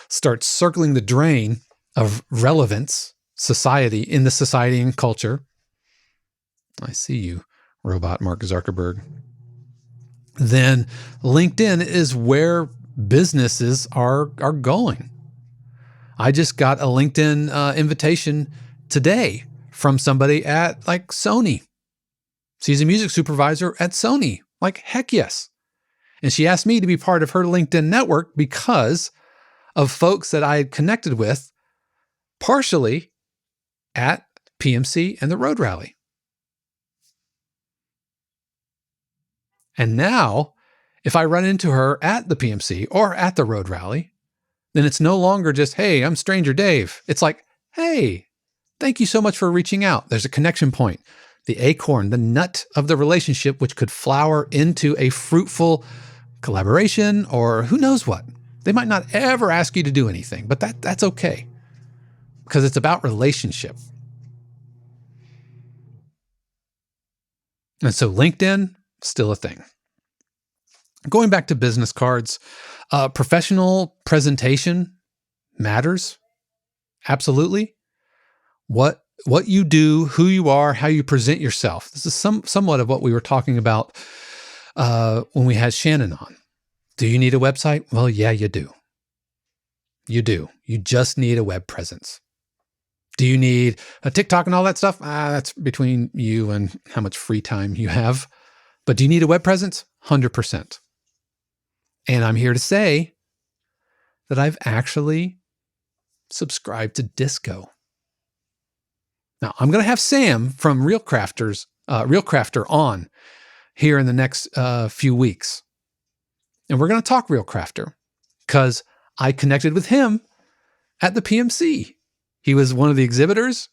starts circling the drain of relevance, in the society and culture, I see you, robot Mark Zuckerberg, then LinkedIn is where businesses are going. I just got a LinkedIn invitation today from somebody at like Sony. She's a music supervisor at Sony. Like, heck yes. And she asked me to be part of her LinkedIn network because of folks that I had connected with partially at PMC and the Road Rally. And now, if I run into her at the PMC or at the Road Rally, then it's no longer just, hey, I'm Stranger Dave. It's like, hey, thank you so much for reaching out. There's a connection point, the acorn, the nut of the relationship, which could flower into a fruitful collaboration or who knows what. They might not ever ask you to do anything, but that's okay because it's about relationship. And so LinkedIn, still a thing. Going back to business cards, professional presentation matters. Absolutely. What you do, who you are, how you present yourself. This is somewhat of what we were talking about when we had Shannon on. Do you need a website? Well, yeah, you do. You do. You just need a web presence. Do you need a TikTok and all that stuff? That's between you and how much free time you have. But do you need a web presence? 100%. And I'm here to say that I've actually subscribed to Disco. Now, I'm going to have Sam from Real Crafter on here in the next few weeks. And we're going to talk Real Crafter because I connected with him at the PMC. He was one of the exhibitors.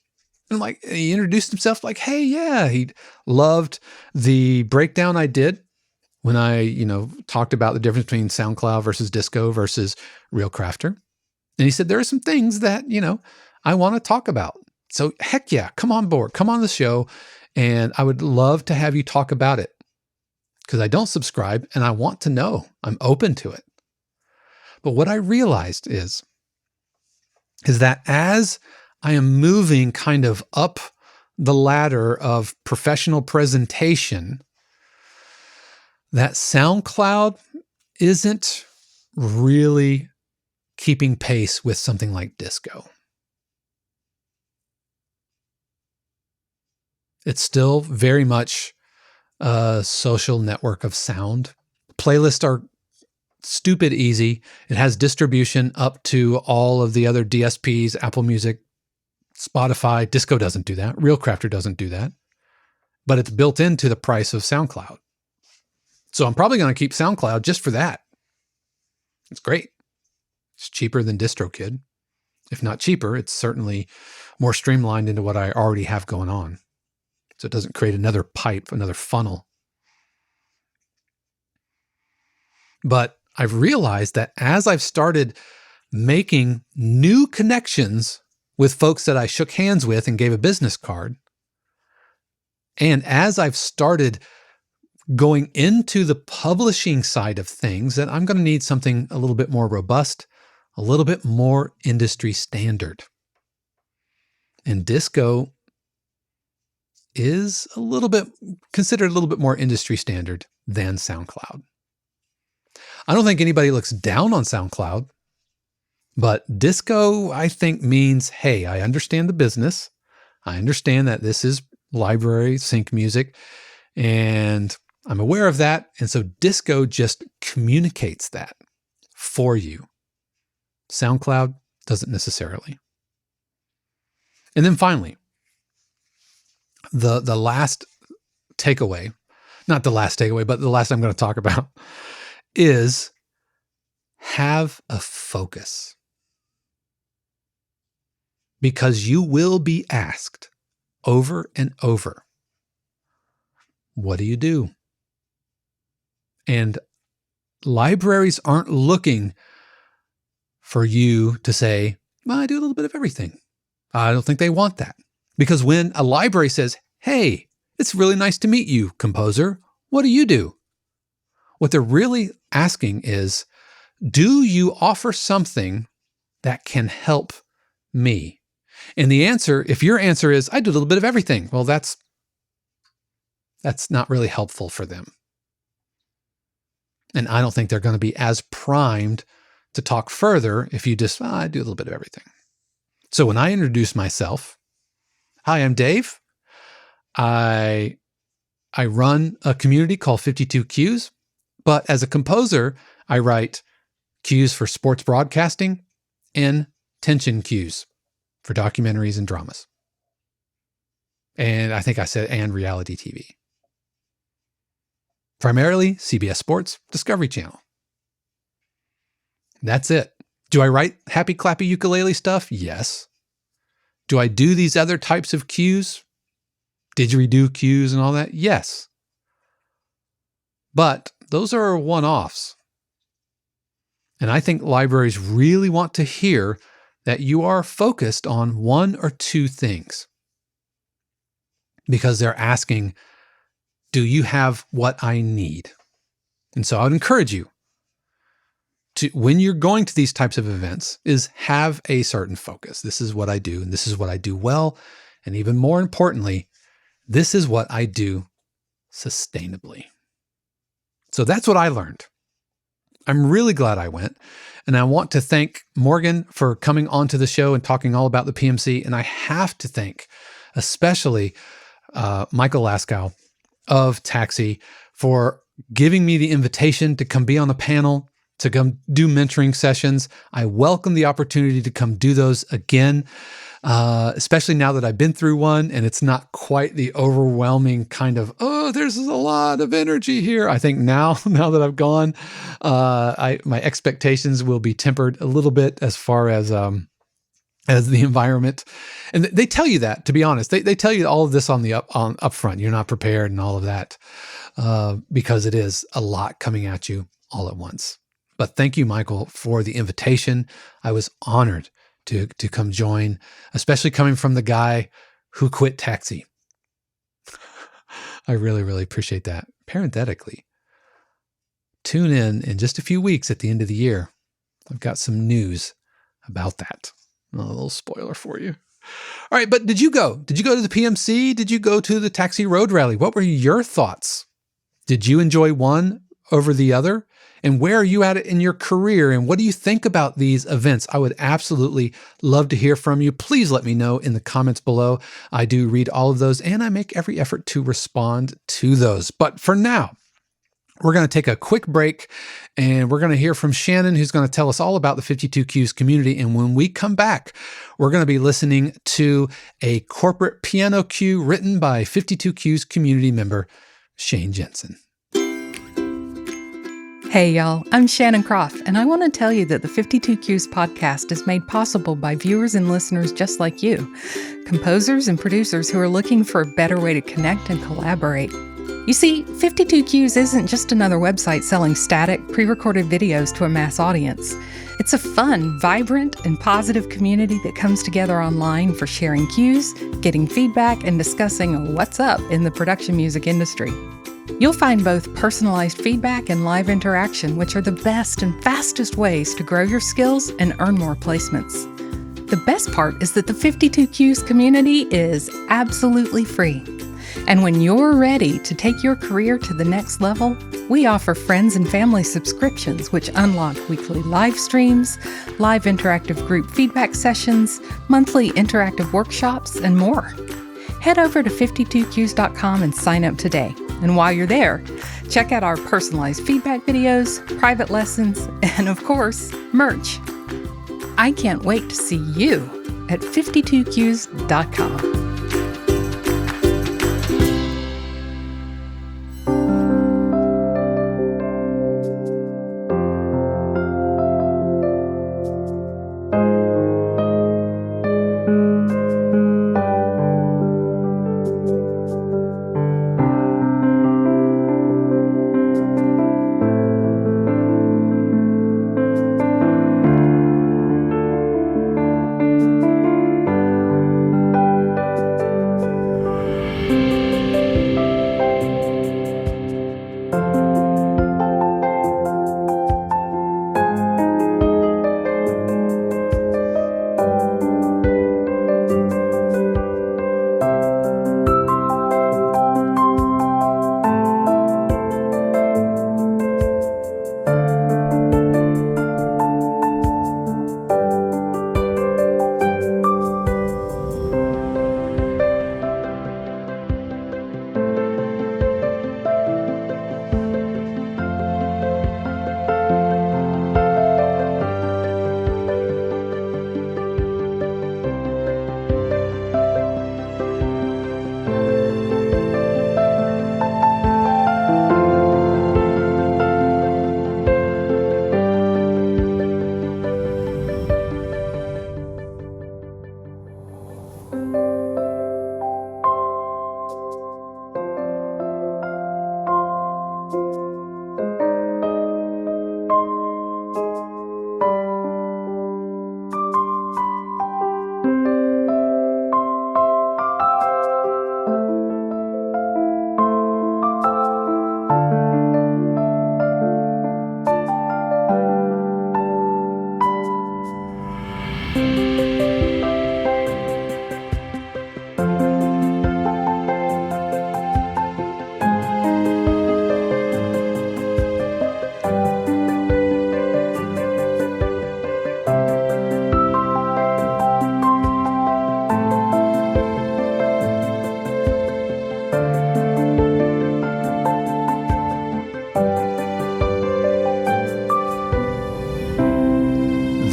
And like he introduced himself like, hey, yeah, he loved the breakdown I did when I, talked about the difference between SoundCloud versus Disco versus Real Crafter. And he said, there are some things that, I want to talk about. So heck yeah, come on board, come on the show. And I would love to have you talk about it because I don't subscribe and I want to know. I'm open to it. But what I realized is that as I am moving kind of up the ladder of professional presentation, that SoundCloud isn't really keeping pace with something like disco. It's still very much a social network of sound. Playlists are stupid easy. It has distribution up to all of the other DSPs, Apple Music, Spotify. Disco doesn't do that. Realcrafter doesn't do that. But it's built into the price of SoundCloud. So I'm probably going to keep SoundCloud just for that. It's great. It's cheaper than DistroKid. If not cheaper, it's certainly more streamlined into what I already have going on. So it doesn't create another pipe, another funnel. But I've realized that as I've started making new connections with folks that I shook hands with and gave a business card, and as I've started going into the publishing side of things, that I'm going to need something a little bit more robust, a little bit more industry standard. And disco is considered a little bit more industry standard than SoundCloud. I don't think anybody looks down on SoundCloud, but disco, I think, means, hey, I understand the business. I understand that this is library sync music, and I'm aware of that. And so disco just communicates that for you. SoundCloud doesn't necessarily. And then finally, the last takeaway, not the last takeaway, but the last I'm going to talk about is have a focus. Because you will be asked over and over, what do you do? And libraries aren't looking for you to say, well, I do a little bit of everything. I don't think they want that. Because when a library says, hey, it's really nice to meet you, composer, what do you do? What they're really asking is, do you offer something that can help me? And the answer, if your answer is, I do a little bit of everything, well, that's not really helpful for them. And I don't think they're going to be as primed to talk further if you just, I do a little bit of everything. So when I introduce myself, hi, I'm Dave. I run a community called 52 Cues, but as a composer, I write cues for sports broadcasting and tension cues for documentaries and dramas. And I think I said, and reality TV. Primarily CBS Sports, Discovery Channel. That's it. Do I write happy clappy ukulele stuff? Yes. Do I do these other types of cues? Didgeridoo cues and all that? Yes. But those are one-offs. And I think libraries really want to hear that you are focused on one or two things. Because they're asking, do you have what I need? And so I would encourage you to, when you're going to these types of events, is have a certain focus. This is what I do, and this is what I do well. And even more importantly, this is what I do sustainably. So that's what I learned. I'm really glad I went. And I want to thank Morgan for coming onto the show and talking all about the PMC. And I have to thank especially Michael Laskow of Taxi for giving me the invitation to come be on the panel, to come do mentoring sessions. I welcome the opportunity to come do those again, especially now that I've been through one and it's not quite the overwhelming kind of, oh, there's a lot of energy here. I think now that I've gone, my expectations will be tempered a little bit as far as the environment. And they tell you that, to be honest. They tell you all of this on the upfront. You're not prepared and all of that, because it is a lot coming at you all at once. But thank you, Michael, for the invitation. I was honored to come join, especially coming from the guy who quit Taxi. I really, really appreciate that. Parenthetically, tune in just a few weeks at the end of the year. I've got some news about that. A little spoiler for you. All right, but did you go? Did you go to the PMC? Did you go to the Taxi Road Rally? What were your thoughts? Did you enjoy one over the other? And where are you at in your career? And what do you think about these events? I would absolutely love to hear from you. Please let me know in the comments below. I do read all of those and I make every effort to respond to those. But for now, we're going to take a quick break and we're going to hear from Shannon, who's going to tell us all about the 52Qs community. And when we come back, we're going to be listening to a corporate piano cue written by 52Qs community member, Shane Jensen. Hey y'all, I'm Shannon Croft, and I want to tell you that the 52Qs podcast is made possible by viewers and listeners just like you, composers and producers who are looking for a better way to connect and collaborate. You see, 52Qs isn't just another website selling static, pre-recorded videos to a mass audience. It's a fun, vibrant, and positive community that comes together online for sharing cues, getting feedback, and discussing what's up in the production music industry. You'll find both personalized feedback and live interaction, which are the best and fastest ways to grow your skills and earn more placements. The best part is that the 52Qs community is absolutely free. And when you're ready to take your career to the next level, we offer friends and family subscriptions, which unlock weekly live streams, live interactive group feedback sessions, monthly interactive workshops, and more. Head over to 52qs.com and sign up today. And while you're there, check out our personalized feedback videos, private lessons, and of course, merch. I can't wait to see you at 52qs.com.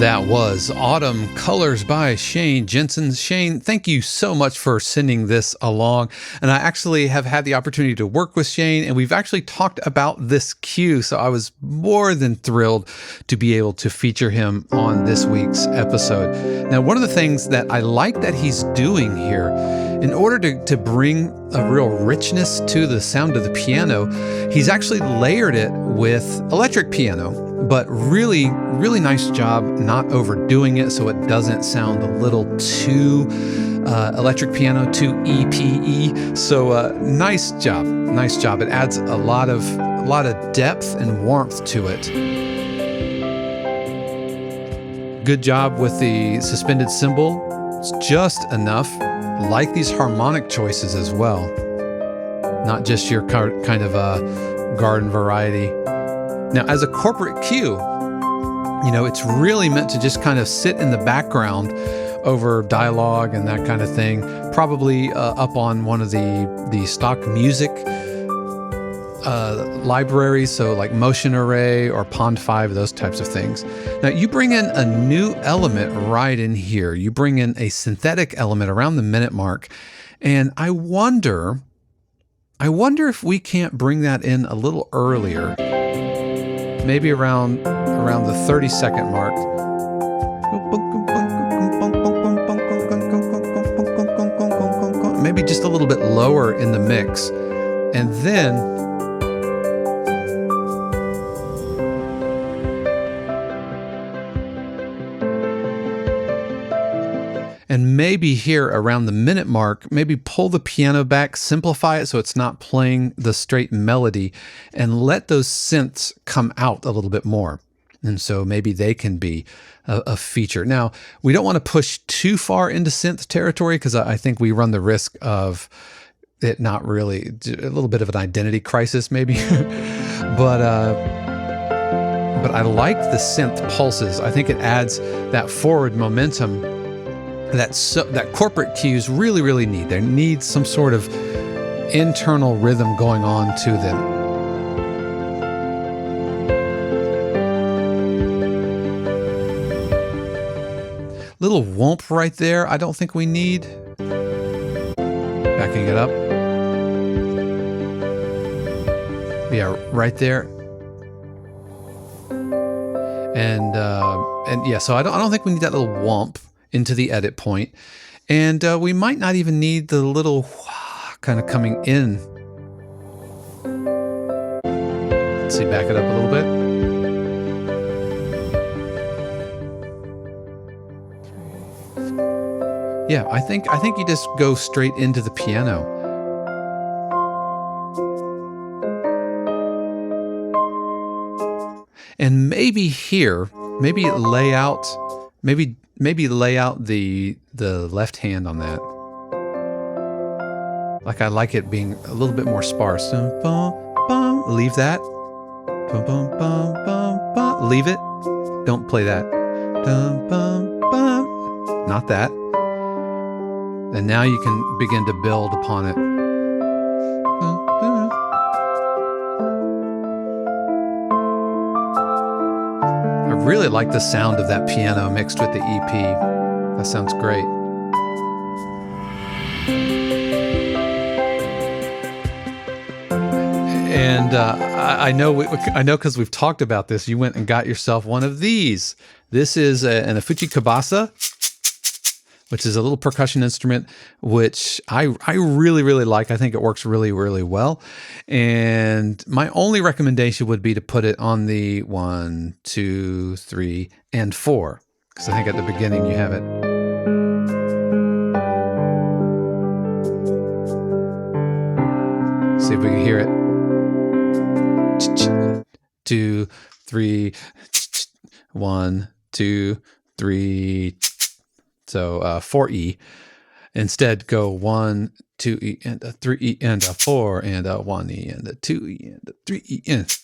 That was Autumn Colors by Shane Jensen. Shane, thank you so much for sending this along. And I actually have had the opportunity to work with Shane, and we've actually talked about this cue. So I was more than thrilled to be able to feature him on this week's episode. Now, one of the things that I like that he's doing here, in order to bring a real richness to the sound of the piano, he's actually layered it with electric piano. But really, really nice job not overdoing it so it doesn't sound a little too electric piano, too EPE. So nice job. It adds a lot of depth and warmth to it. Good job with the suspended cymbal. It's just enough. Like these harmonic choices as well. Not just your kind of garden variety. Now, as a corporate cue, it's really meant to just kind of sit in the background over dialogue and that kind of thing, probably up on one of the stock music libraries, so like Motion Array or Pond 5, those types of things. Now, you bring in a new element right in here. You bring in a synthetic element around the minute mark, and I wonder if we can't bring that in a little earlier, maybe around the 30-second mark. Maybe just a little bit lower in the mix. And then maybe here around the minute mark, maybe pull the piano back, simplify it so it's not playing the straight melody, and let those synths come out a little bit more. And so maybe they can be a feature. Now, we don't want to push too far into synth territory because I think we run the risk of it not really, a little bit of an identity crisis maybe. But I like the synth pulses. I think it adds that forward momentum that corporate cues really, really need. They need some sort of internal rhythm going on to them. Little whoomp right there, I don't think we need. Backing it up. Yeah, right there. And yeah, so I don't think we need that little whomp into the edit point. And we might not even need the little kind of coming in. Let's see, back it up a little bit. Yeah, I think you just go straight into the piano. And maybe here, maybe lay out the left hand on that. Like I like it being a little bit more sparse. Leave that. Leave it. Don't play that. Not that. And now you can begin to build upon it. I really like the sound of that piano mixed with the EP. That sounds great. And I know because we've talked about this. You went and got yourself one of these. This is an Afuchi Kabasa, which is a little percussion instrument, which I really, really like. I think it works really, really well. And my only recommendation would be to put it on the 1, 2, 3, and 4, because I think at the beginning you have it. See if we can hear it. 2, 3, 1, 2, 3. So 4E. Instead, go 1, 2E, and a 3E, and a 4, and a 1E, and a 2E, and a 3E. And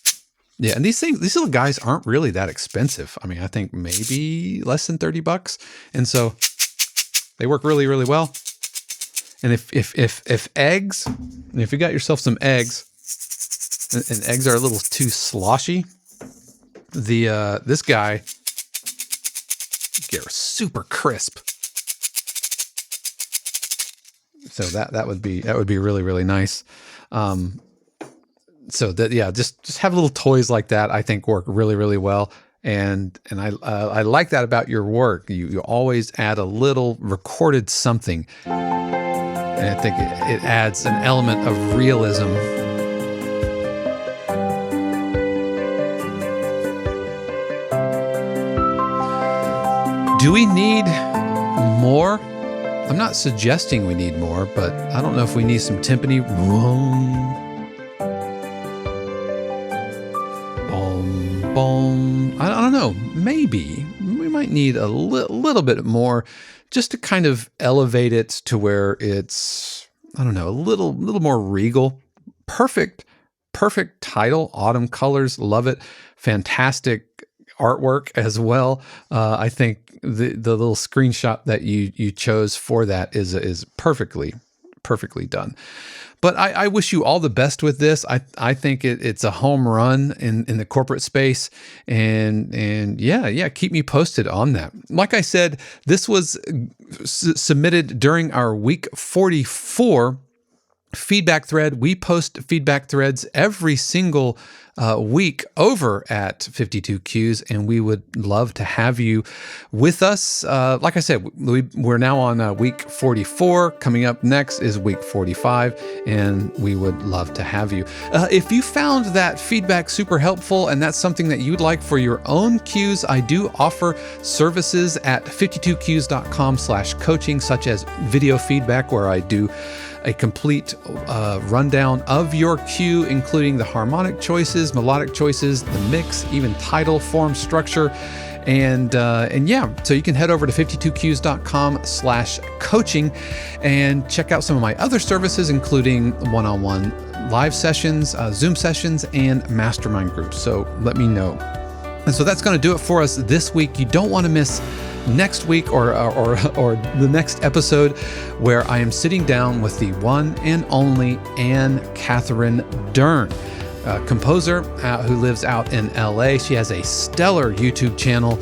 yeah, and these little guys aren't really that expensive. I mean, I think maybe less than $30, and so they work really, really well. And if you got yourself some eggs, and eggs are a little too sloshy, this guy get super crisp. So that would be really, really nice. So that, yeah, just have little toys like that. I think work really, really well. And I like that about your work. You always add a little recorded something, and I think it adds an element of realism. Do we need more? I'm not suggesting we need more, but I don't know if we need some timpani. Boom, boom. I don't know. Maybe we might need a little bit more, just to kind of elevate it to where it's, I don't know, a little more regal. Perfect perfect title, Autumn Colors, love it. Fantastic artwork as well. I think the little screenshot that you chose for that is perfectly done. But I wish you all the best with this. I think it's a home run in the corporate space, and yeah, keep me posted on that. Like I said, this was submitted during our week 44 feedback thread. We post feedback threads every single week over at 52Qs, and we would love to have you with us. Like I said, we're now on week 44. Coming up next is week 45, and we would love to have you. If you found that feedback super helpful and that's something that you'd like for your own cues, I do offer services at 52qs.com/coaching, such as video feedback, where I do a complete rundown of your cue, including the harmonic choices, melodic choices, the mix, even title, form, structure. And yeah, so you can head over to 52qs.com/coaching and check out some of my other services, including one-on-one live sessions, Zoom sessions, and mastermind groups. So let me know. And so that's going to do it for us this week. You don't want to miss next week or the next episode, where I am sitting down with the one and only Anne Catherine Dern, a composer who lives out in LA. She has a stellar YouTube channel,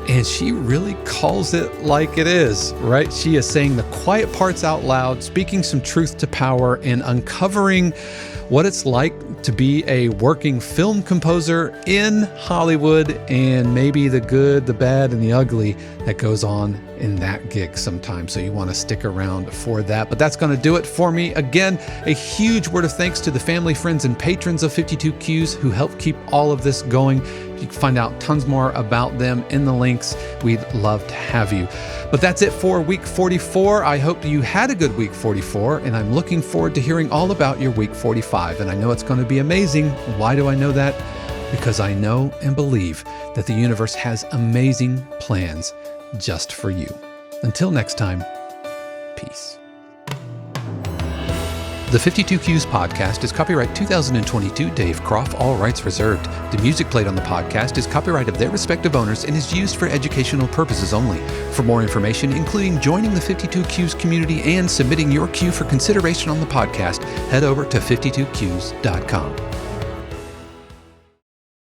and she really calls it like it is, right? She is saying the quiet parts out loud, speaking some truth to power, and uncovering what it's like to be a working film composer in Hollywood, and maybe the good, the bad, and the ugly that goes on in that gig sometimes. So you want to stick around for that. But that's going to do it for me. Again, a huge word of thanks to the family, friends, and patrons of 52Qs who help keep all of this going. You can find out tons more about them in the links. We'd love to have you. But that's it for week 44. I hope you had a good week 44, and I'm looking forward to hearing all about your week 45. And I know it's going to be amazing. Why do I know that? Because I know and believe that the universe has amazing plans just for you. Until next time, peace. The 52Qs podcast is copyright 2022 Dave Croft, all rights reserved. The music played on the podcast is copyright of their respective owners and is used for educational purposes only. For more information, including joining the 52Qs community and submitting your cue for consideration on the podcast, head over to 52qs.com.